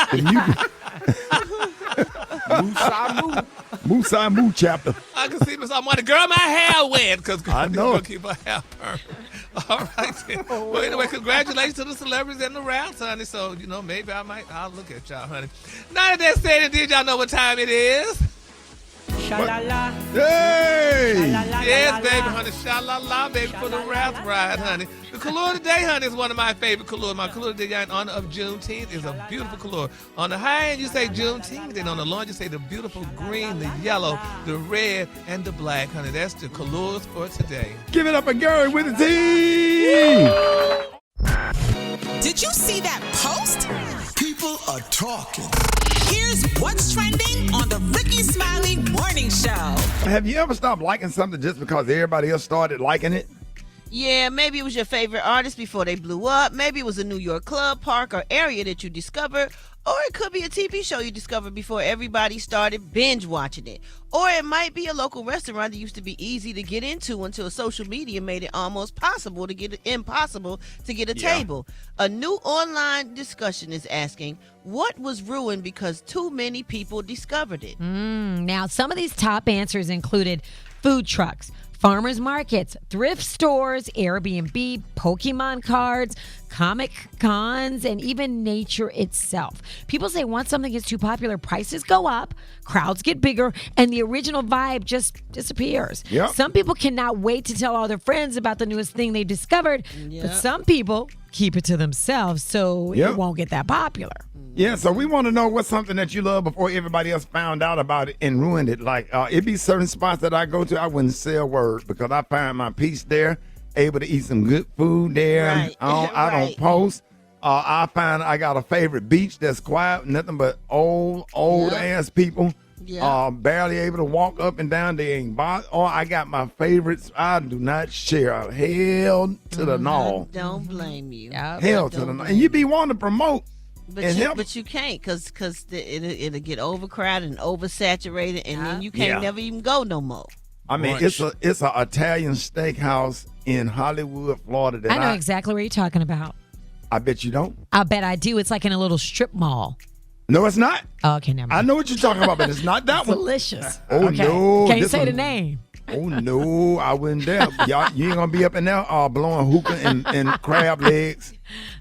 The Musa Moo chapter. I can see Miss Almighty. Girl, my hair wet because I know. Gonna keep her hair permed. All right. Then. Well, anyway, congratulations to the celebrities and the rafts, honey. So, you know, maybe I'll look at y'all, honey. Now that said and did, y'all know what time it is? Sha-la-la. Hey! Yes, baby, honey. Sha-la-la, baby, for the raft ride, honey. The color today, honey, is one of my favorite colors. My color today, in honor of Juneteenth, is a beautiful color. On the high end, you say Juneteenth. Then on the low end, you say the beautiful green, the yellow, the red, and the black, honey. That's the colors for today. Give it up for Gary with the team! Did you see that post? People are talking. Here's what's trending on the Rickey Smiley Morning Show. Have you ever stopped liking something just because everybody else started liking it? Yeah, maybe it was your favorite artist before they blew up. Maybe it was a New York club, park, or area that you discovered. Or it could be a TV show you discovered before everybody started binge watching it. Or it might be a local restaurant that used to be easy to get into until social media made it almost impossible to get a table. A new online discussion is asking, what was ruined because too many people discovered it? Now, some of these top answers included food trucks, farmers markets, thrift stores, Airbnb, Pokemon cards, Comic Cons, and even nature itself. People say once something gets too popular, prices go up, crowds get bigger, and the original vibe just disappears. Yep. Some people cannot wait to tell all their friends about the newest thing they discovered, but some people keep it to themselves so Yep. it won't get that popular. Yeah, so we want to know what's something that you love before everybody else found out about it and ruined it. Like, it be certain spots that I go to, I wouldn't say a word because I find my peace there, able to eat some good food there. Right. I don't Right. post. I find I got a favorite beach that's quiet, nothing but old ass people. Yeah. Barely able to walk up and down. They ain't I got my favorites. I do not share. Hell to the no. Don't blame you. Hell to the no. And you be wanting to promote. But you can't because it'll get overcrowded and oversaturated, and then you can't never even go no more. I mean, it's a Italian steakhouse in Hollywood, Florida. That I know exactly what you're talking about. I bet you don't. I bet I do. It's like in a little strip mall. No, it's not. Oh, okay, never mind. I know what you're talking about, but it's not that one. Delicious. Oh, okay. no. Can't this say one- the name. Oh, no, I wouldn't dare. Y'all, you ain't going to be up in there blowing hookah and crab legs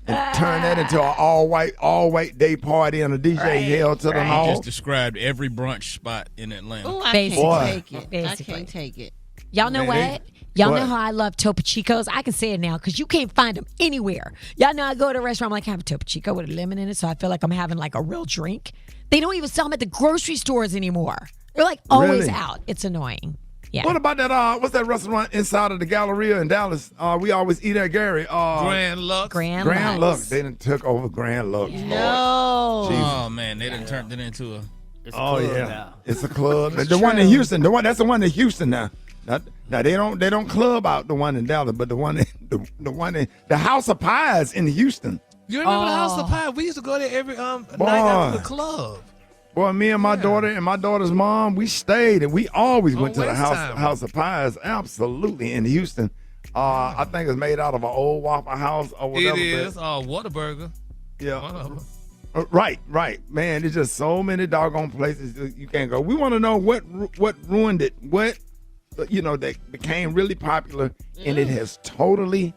and turn that into an all-white day party and a DJ hell to the You no. just described every brunch spot in Atlanta. Oh, I Basically. can't take it. I Basically. can't take it. Y'all know Man, what? Y'all what? know how I love Topo Chicos? I can say it now because you can't find them anywhere. Y'all know I go to a restaurant, I'm like, have a Topo Chico with a lemon in it, so I feel like I'm having like a real drink. They don't even sell them at the grocery stores anymore. They're like always Really? out. It's annoying. Yeah. What about that, what's that restaurant inside of the Galleria in Dallas? We always eat at Gary. Grand Lux. Grand Lux. Lux. They done took over Grand Lux. No. Oh man, they done turned it into a. Oh yeah, it's a club. The one in Houston, that's the one in Houston now. Now they don't club out the one in Dallas, but the one in the House of Pies in Houston. You remember the House of Pie? We used to go there every night Boy. after the club. Boy, me and my daughter and my daughter's mom, we stayed and we always went to the Waste time. House of Pies. Absolutely in Houston. I think it's made out of an old Waffle House or whatever. It is. but- Whataburger. Yeah. One of them. Right. Man, there's just so many doggone places you can't go. We want to know what ruined it. What that became really popular and it has totally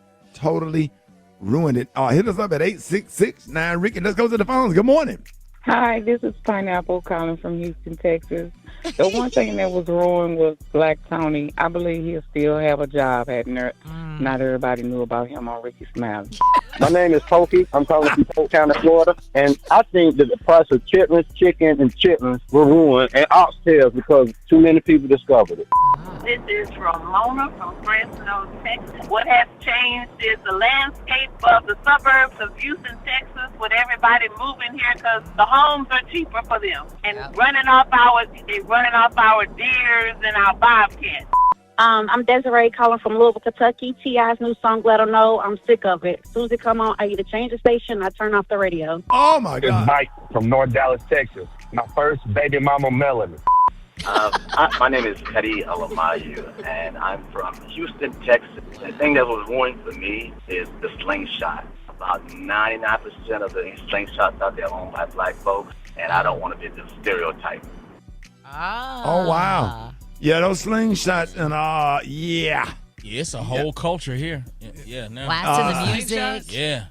ruined it. Hit us up at 866-9 Ricky. Let's go to the phones. Good morning. Hi, this is Pineapple calling from Houston, Texas. The one thing that was ruined was Black Tony. I believe he'll still have a job, not everybody knew about him on Rickey Smiley. My name is Pokey. I'm calling from Polk County, Florida. And I think that the price of chitlins, chicken, and chitlins were ruined, and oxtails because too many people discovered it. This is Ramona from Fresno, Texas. What has changed is the landscape of the suburbs of Houston, Texas, with everybody moving here because the homes are cheaper for them. And running off our deers and our bobcats. I'm Desiree calling from Louisville, Kentucky. T.I.'s new song, Let 'Em Know. I'm sick of it. As soon as it come on, I either change the station or I turn off the radio. Oh, my This is Mike from North Dallas, Texas. My first baby mama, Melanie. My name is Teddy Alowishus, and I'm from Houston, Texas. The thing that was ruined for me is the slingshot. About 99% of the slingshots out there are owned by black folks, and I don't want to be the stereotype. Oh, wow. Yeah, those slingshots and yeah. Yeah, it's a whole culture here. Yeah, now. Blasting the music. Yeah.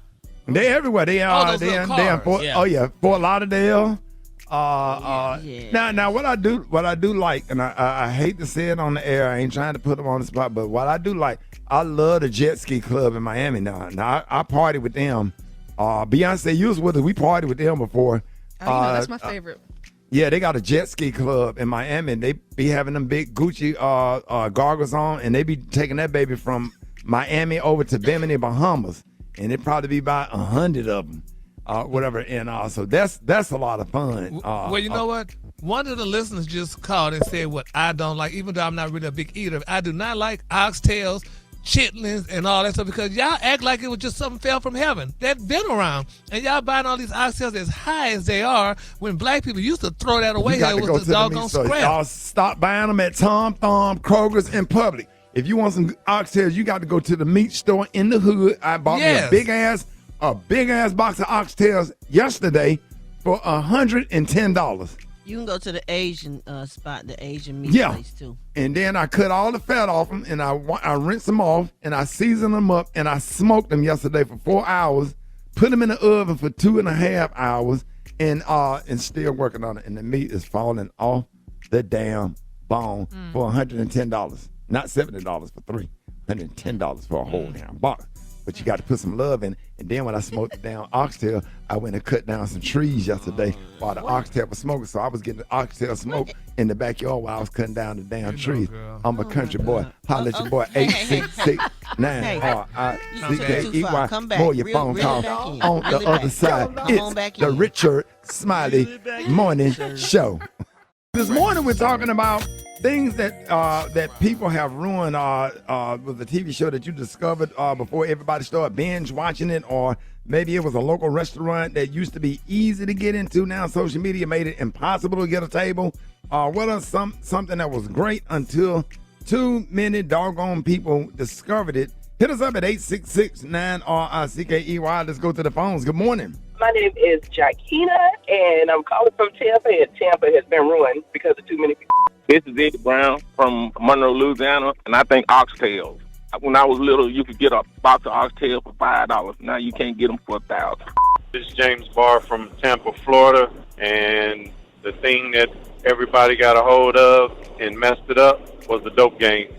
They everywhere. They are. those They little in cars. Yeah. Fort Lauderdale. Now what I do like, and I hate to say it on the air. I ain't trying to put them on the spot, but what I do like, I love the jet ski club in Miami now. Now I party with them. Beyonce used with us. We partied with them before. That's my favorite. Yeah, they got a jet ski club in Miami, and they be having them big Gucci goggles on, and they be taking that baby from Miami over to Bimini, Bahamas, and it probably be about 100 of them, whatever. And so that's a lot of fun. Well, you know what? One of the listeners just called and said what I don't like, even though I'm not really a big eater. I do not like oxtails, chitlins, and all that stuff because y'all act like it was just something fell from heaven. That's been around. And y'all buying all these oxtails as high as they are when black people used to throw that away. You got It to go was to the the doggone meat store. scrap. Y'all stop buying them at Tom Thumb, Kroger's, and Publix. If you want some oxtails, you got to go to the meat store in the hood. I bought me a big ass box of oxtails yesterday for $110. You can go to the Asian spot, the Asian meat Yeah. place too. And then I cut all the fat off them, and I rinse them off, and I season them up, and I smoked them yesterday for 4 hours, put them in the oven for 2.5 hours, and still working on it. And the meat is falling off the damn bone for $110, not $70 for three, $110 for a whole damn box. but you got to put some love in it. And then when I smoked the damn oxtail, I went and cut down some trees yesterday while the oxtail was smoking. So I was getting the oxtail smoke in the backyard while I was cutting down the damn trees. I'm a country boy. Holla at your boy, 866-9RICKEY. Come back. More your phone calls on the other side. It's the Richard Smiley Morning Show. This morning we're talking about things that people have ruined with the TV show that you discovered before everybody started binge watching it, or maybe it was a local restaurant that used to be easy to get into. Now social media made it impossible to get a table. What are something that was great until too many doggone people discovered it? Hit us up at 866-9RICKEY. Let's go to the phones. Good morning. My name is Jackina, and I'm calling from Tampa, and Tampa has been ruined because of too many people. This is Eddie Brown from Monroe, Louisiana, and I think oxtails. When I was little, you could get a box of oxtails for $5. Now you can't get them for $1,000. This is James Barr from Tampa, Florida, and the thing that everybody got a hold of and messed it up was the dope game.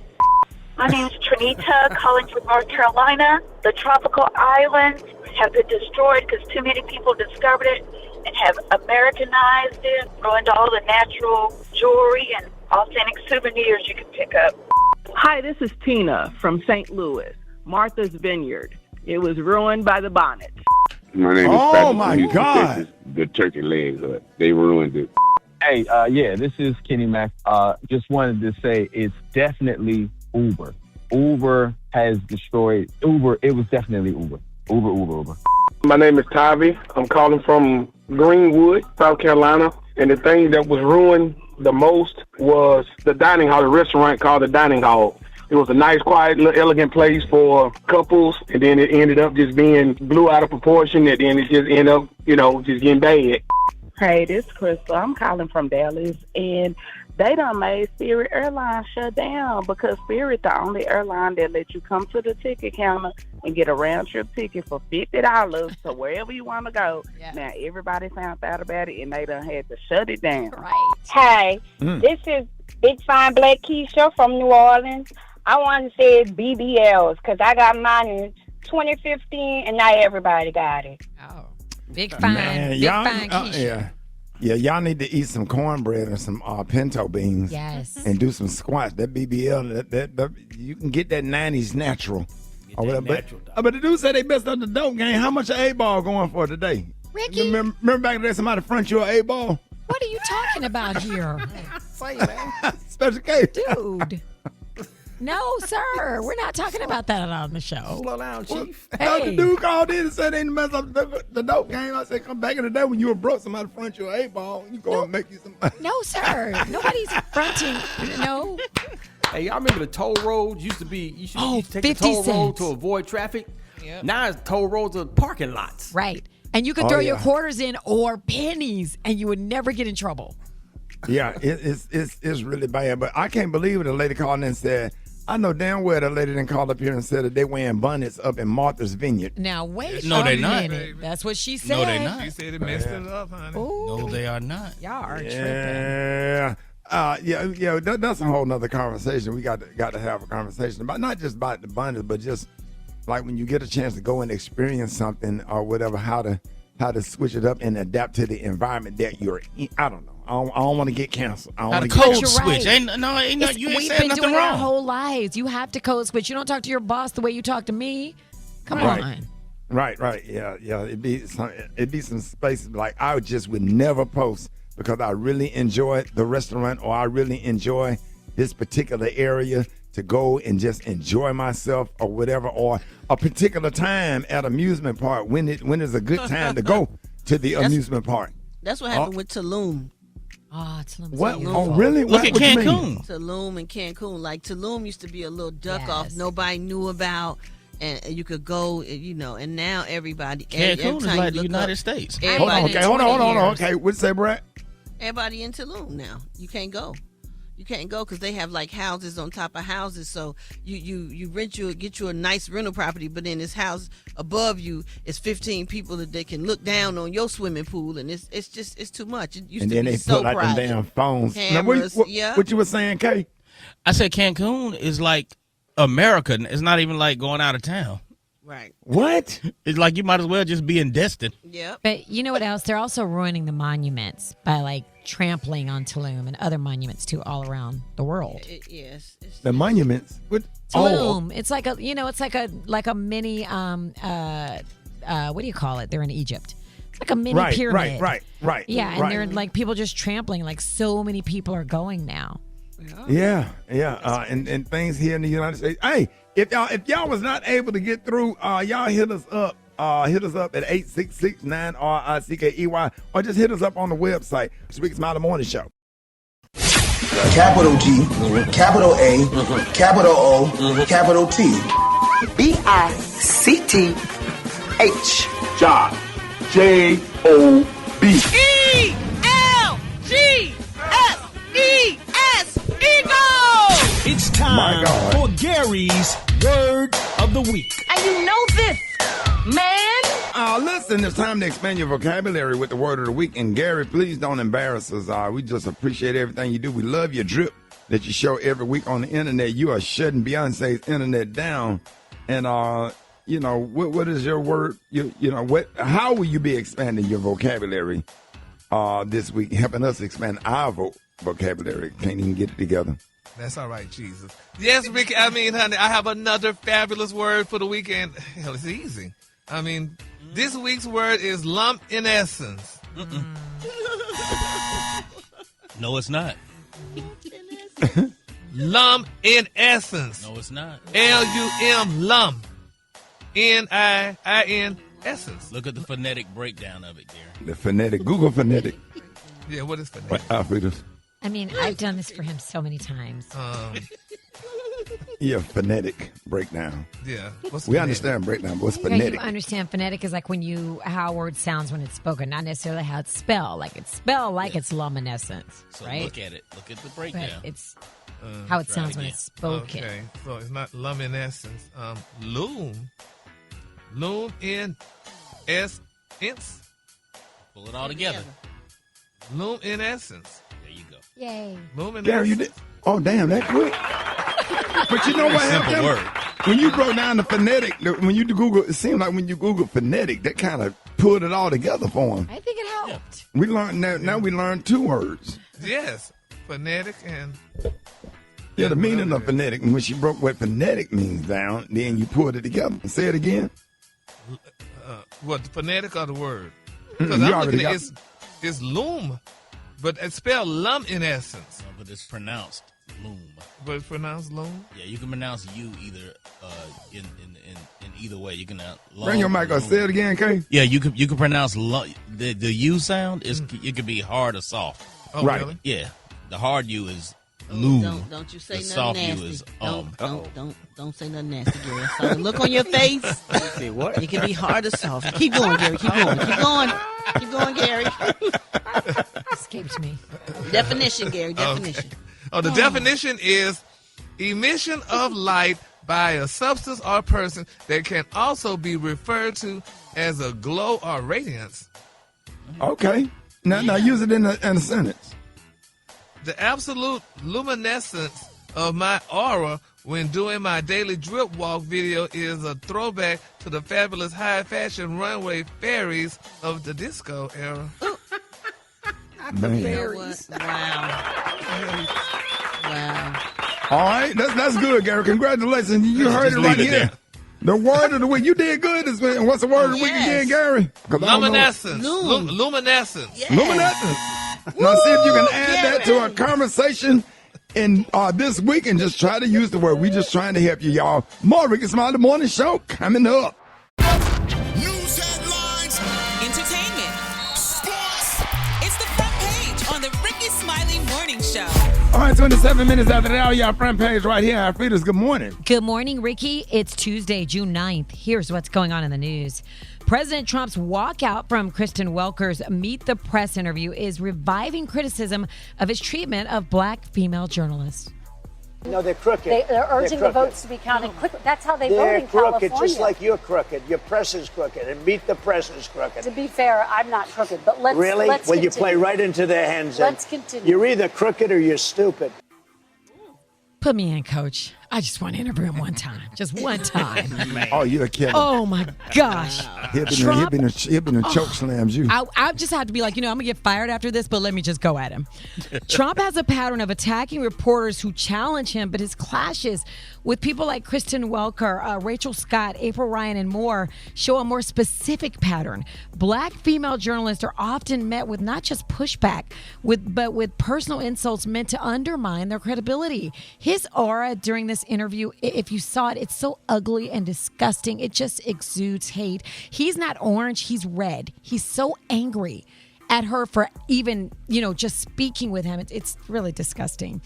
My name is Trinita, calling from North Carolina. The tropical islands have been destroyed because too many people discovered it and have Americanized it, ruined all the natural jewelry and authentic souvenirs you can pick up. Hi, this is Tina from St. Louis, Martha's Vineyard. It was ruined by the bonnet. My name is Oh, my God. Texas, the Turkey Leg Hut. They ruined it. Hey, yeah, this is Kenny Mac. Just wanted to say it's definitely Uber. Uber has destroyed Uber. It was definitely Uber. Uber. My name is Tavi. I'm calling from Greenwood, South Carolina. And the thing that was ruined the most was the dining hall, the restaurant called the Dining Hall. It was a nice, quiet, little elegant place for couples, and then it ended up just being blew out of proportion, and then it just ended up, just getting bad. Hey, this is Crystal. I'm calling from Dallas, and they done made Spirit Airlines shut down because Spirit the only airline that lets you come to the ticket counter and get a round-trip ticket for $50 to wherever you want to go. Yeah. Now, everybody found out about it, and they done had to shut it down. Right. Hey, this is Big Fine Black Keisha from New Orleans. I want to say it's BBLs because I got mine in 2015, and now everybody got it. Oh, Big Fine. Man, Big Fine Keisha. Yeah, y'all need to eat some cornbread and some pinto beans. Yes. And do some squats. That BBL, that you can get that 90s natural. But the dude said they messed up the dope game. How much an A-ball going for today? Ricky. Remember back there somebody front you an A-ball? What are you talking about here? Special case. Dude. No, sir. We're not talking about that on the show. Slow down, Chief. The dude called in and said they messed up the dope game. I said, come back in the day when you were broke, somebody front you an A-ball, and you go and make you some money. No, sir. Nobody's fronting. No. Hey, y'all remember the toll roads used to be, you should take the 50 toll road cents. to avoid traffic. Yep. Now it's toll roads are parking lots. Right. And you could throw your quarters in or pennies, and you would never get in trouble. Yeah, it's really bad. But I can't believe it. A lady called in and said, I know damn well the lady didn't call up here and said that they wearing bonnets up in Martha's Vineyard. Now, wait No, a they minute. not. That's what she said. No, they not. She said it messed it up, honey. Ooh. No, they are not. Y'all are tripping. Yeah. That's a whole nother conversation. We got to have a conversation about not just about the bonnets, but just like when you get a chance to go and experience something or whatever, how to switch it up and adapt to the environment that you're in. I don't know. I don't want to get canceled. How to code switch. Right. You ain't We've saying been nothing doing it our wrong. whole lives. You have to code switch. You don't talk to your boss the way you talk to me. Come on. Right. Yeah. It'd be some spaces like I just would never post because I really enjoy the restaurant or I really enjoy this particular area to go and just enjoy myself or whatever, or a particular time at amusement park when is a good time to go to the amusement park. That's what happened with Tulum. Oh, Tulum. What? Oh, really? Look at Cancun. Tulum and Cancun. Like Tulum used to be a little duck off nobody knew about, and you could go, and now everybody. Cancun is like the United States. Hold on. Okay, what'd you say, Brat? Everybody in Tulum now. You can't go. You can't go because they have like houses on top of houses. So you get you a nice rental property, but then this house above you is 15 people that they can look down on your swimming pool, and it's too much. It used And to then be they so put like them private. damn phones. Cameras, Now, what you were saying, Kay? I said Cancun is like America. It's not even like going out of town. Right. What? It's like you might as well just be in Destin. Yep. But you know what else? They're also ruining the monuments by like trampling on Tulum and other monuments too all around the world. Yes. The monuments. What? Tulum. It's like a mini what do you call it? They're in Egypt. It's like a mini pyramid. Right. Yeah, and they're like people just trampling. Like so many people are going now. Yeah. And things here in the United States. Hey, if y'all was not able to get through, y'all hit us up. Hit us up at 866-9RICKEY or just hit us up on the website. It's Rickey Smiley Morning Show. Capital G, capital A, capital O, capital T. BICTH. Job. JOB. ELGSES. Eagle. It's time for Gary's Word of the Week. And you know this, man. Listen, it's time to expand your vocabulary with the Word of the Week. And Gary, please don't embarrass us. We just appreciate everything you do. We love your drip that you show every week on the internet. You are shutting Beyonce's internet down. And, what is your word? How will you be expanding your vocabulary this week, helping us expand our vocabulary? Can't even get it together. That's all right, Jesus. Yes, Ricky, honey, I have another fabulous word for the weekend. Hell, it's easy. This week's word is lump in essence. No, it's not. Lump in essence. No, it's not. LUM, lump. NIIN, essence. Look at the phonetic breakdown of it, Gary. The phonetic. Google phonetic. Yeah, what is phonetic? Alfreda's. I've done this for him so many times. Yeah, phonetic breakdown. Yeah. We understand breakdown, but what's Yeah, phonetic? you understand phonetic is like how a word sounds when it's spoken, not necessarily how it's spelled. Like it's spelled like it's luminescence, So right? look at it. Look at the breakdown. But it's how it sounds when it's spoken. Okay, so it's not luminescence. Loom. Loom in essence. Pull it all together. Loom in essence. There you go. Yay. Loom in Gary, you essence. did. Oh, damn, that quick. But you know what Simple happened? word. When you broke down the phonetic, when you Google, it seemed like when you Google phonetic, that kind of pulled it all together for him. I think it helped. We learned now we learned two words. Yes, phonetic and... Yeah, the meaning of phonetic. And when she broke what phonetic means down, then you pulled it together. Say it again. What, the phonetic or the word? You Because I'm already looking at got- it's loom, but it's spelled lum in essence. No, but it's pronounced loom. But it's pronounced loom? Yeah, you can pronounce you either in either way. You can Bring your mic up. Say it again, Kay. Yeah, you can pronounce the U sound. It could be hard or soft. Oh, Right. really? Yeah, the hard U is loom. Don't you say The nothing soft nasty. U is Don't say nothing nasty, Gary. I saw the look on your face. Say what? It can be hard or soft. Keep going, Gary. Keep going. Keep going. Keep going, Gary. Escaped me. Definition, Gary. Definition. Okay. Oh, the definition is emission of light by a substance or person that can also be referred to as a glow or radiance. Okay. Now use it in a sentence. The absolute luminescence of my aura when doing my daily drip walk video is a throwback to the fabulous high fashion runway fairies of the disco era. Man. You know what? Wow. All right, that's good, Gary. Congratulations. You heard it right leave it here. there. The word of the week. You did good this week. And what's the word of the week again, Gary? 'Cause I don't know. Luminescence. Luminescence. Luminescence. Now see if you can add that to our conversation in this week and just try to use the word. We just trying to help you, y'all. More Rickey Smiley Morning Show coming up. News headlines, entertainment, sports. It's the front page on the Rickey Smiley Morning Show. All right, 27 minutes after the hour, y'all front page right here. Alfreda's good morning. Good morning, Ricky. It's Tuesday, June 9th. Here's what's going on in the news. President Trump's walkout from Kristen Welker's Meet the Press interview is reviving criticism of his treatment of black female journalists. No, they're crooked. They're urging the crooked. votes to be counted quickly. That's how they vote They're in crooked, California. just like you're crooked. Your press is crooked, and Meet the Press is crooked. To be fair, I'm not crooked, but let's Really? let's Well, you continue. play right into their hands. Let's continue. You're either crooked or you're stupid. Put me in, Coach. I just want to interview him one time. Just one time. Oh, you're a killer. Oh, my gosh. He'll be in the choke slams you. I just have to be like, I'm going to get fired after this, but let me just go at him. Trump has a pattern of attacking reporters who challenge him, but his clashes with people like Kristen Welker, Rachel Scott, April Ryan, and more show a more specific pattern. Black female journalists are often met with not just pushback, but with personal insults meant to undermine their credibility. His aura during this interview, if you saw it, it's so ugly and disgusting. It just exudes hate. He's not orange, he's red. He's so angry at her for even, just speaking with him. It's really disgusting.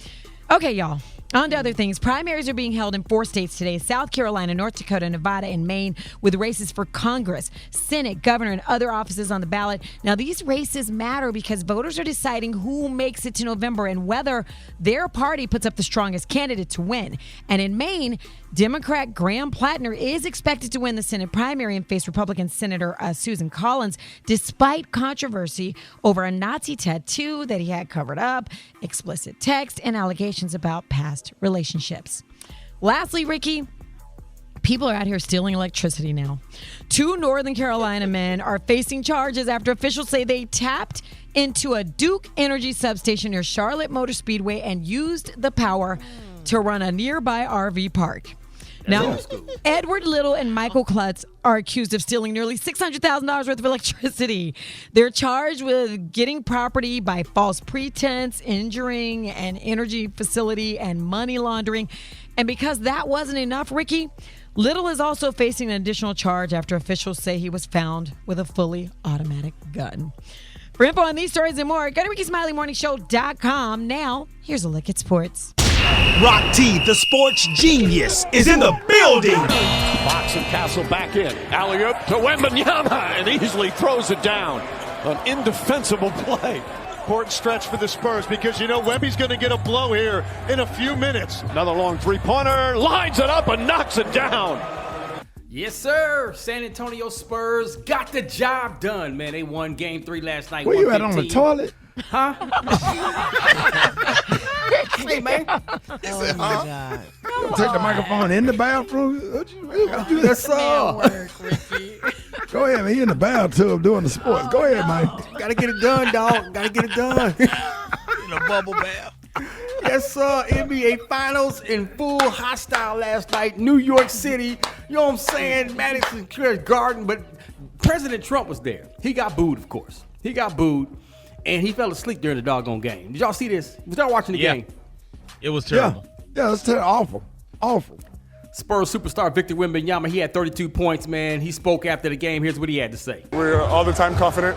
Okay, y'all. On to other things. Primaries are being held in 4 states today: South Carolina, North Dakota, Nevada, and Maine, with races for Congress, Senate, governor, and other offices on the ballot. Now, these races matter because voters are deciding who makes it to November and whether their party puts up the strongest candidate to win. And in Maine, Democrat Graham Plattner is expected to win the Senate primary and face Republican Senator Susan Collins, despite controversy over a Nazi tattoo that he had covered up, explicit text, and allegations about past relationships. Lastly, Ricky, people are out here stealing electricity now. 2 Northern Carolina men are facing charges after officials say they tapped into a Duke Energy substation near Charlotte Motor Speedway and used the power to run a nearby RV park. Now, Edward Little and Michael Klutz are accused of stealing nearly $600,000 worth of electricity. They're charged with getting property by false pretense, injuring an energy facility, and money laundering. And because that wasn't enough, Ricky, Little is also facing an additional charge after officials say he was found with a fully automatic gun. For info on these stories and more, go to RickySmileyMorningShow.com. Now, here's a look at sports. Rock T, the sports genius, is in the building. Box and Castle back in. Alley-oop to Wembanyama and easily throws it down. An indefensible play. Important stretch for the Spurs because Wemby's going to get a blow here in a few minutes. Another long three-pointer, lines it up and knocks it down. Yes, sir. San Antonio Spurs got the job done, man. They won Game 3 last night. Where you at, on the toilet? Huh? Hey, man. Oh, my God. Take the microphone in the bathroom? Yes, sir. Go ahead, man. You're in the bathtub doing the sports. Go ahead, man. Gotta get it done, dog. Gotta get it done. In a bubble bath. Yes, sir. NBA Finals in full hostile last night. New York City. You know what I'm saying? Madison Square Garden. But President Trump was there. He got booed, of course. He got booed. And he fell asleep during the doggone game. Did y'all see this? Was y'all watching the game? It was terrible. Yeah, it's awful. Awful. Spurs superstar Victor Wembanyama, he had 32 points, man. He spoke after the game. Here's what he had to say. We're all the time confident,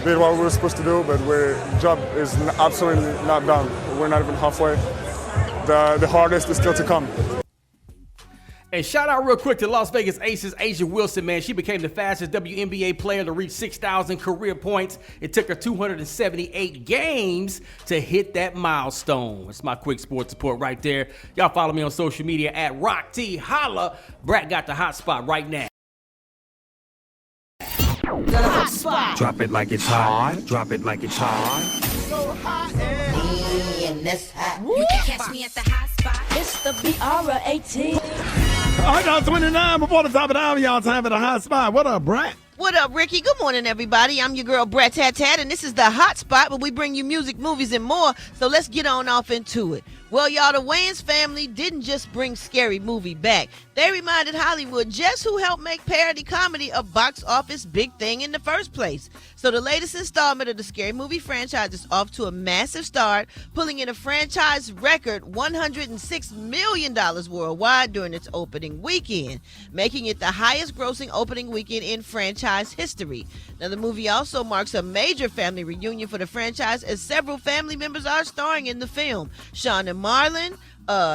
did what we were supposed to do, but our job is absolutely not done. We're not even halfway. The hardest is still to come. And shout out real quick to Las Vegas Aces, Asia Wilson, man. She became the fastest WNBA player to reach 6,000 career points. It took her 278 games to hit that milestone. It's my quick sports report right there. Y'all follow me on social media at Rock T. Holla. Brat got the hot spot right now. The hot spot. Drop it like it's hot. Drop it like it's hot. So hot and that's hot. You can catch me at the hot spot. It's the BR18. All right, y'all, 29 before the top of the hour, y'all. Time for the hot spot. What up, Brat? What up, Ricky? Good morning, everybody. I'm your girl, Brat, and this is the hot spot where we bring you music, movies, and more. So let's get on off into it. Well, y'all, the Wayans family didn't just bring Scary Movie back. They reminded Hollywood just who helped make parody comedy a box office big thing in the first place. So the latest installment of the Scary Movie franchise is off to a massive start, pulling in a franchise record $106 million worldwide during its opening weekend, making it the highest grossing opening weekend in franchise history. Now, the movie also marks a major family reunion for the franchise as several family members are starring in the film. Sean and Marlon,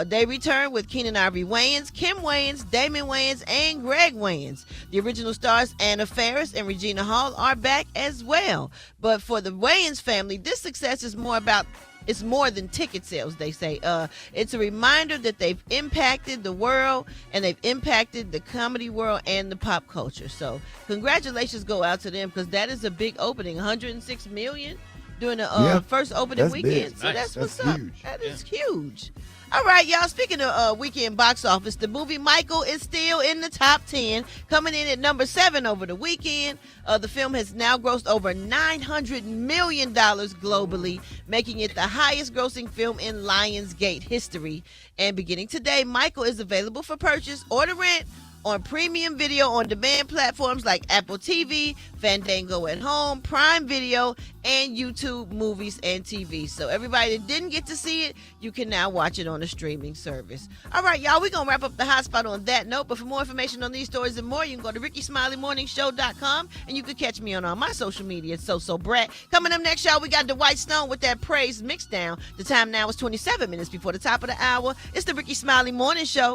they return with Keenan Ivory Wayans, Kim Wayans, Damon Wayans, and Greg Wayans. The original stars Anna Faris and Regina Hall are back as well. But for the Wayans family, this success is more than ticket sales, they say. It's a reminder that they've impacted the world and they've impacted the comedy world and the pop culture. So congratulations go out to them because that is a big opening. $106 million. during the first opening that's weekend. big. So Nice. that's what's That's up. huge. That is huge. All right, y'all. Speaking of weekend box office, the movie Michael is still in the top 10, coming in at number 7 over the weekend. The film has now grossed over $900 million globally, making it the highest grossing film in Lionsgate history. And beginning today, Michael is available for purchase or to rent on premium video on demand platforms like Apple TV, Fandango at Home, Prime Video, and YouTube Movies and TV. So everybody that didn't get to see it, you can now watch it on a streaming service. All right, y'all, we're going to wrap up the hotspot on that note. But for more information on these stories and more, you can go to RickySmileyMorningShow.com, and you can catch me on all my social media. So Brat. Coming up next, y'all, we got Dwight Stone with that praise mixed down. The time now is 27 minutes before the top of the hour. It's the Rickey Smiley Morning Show.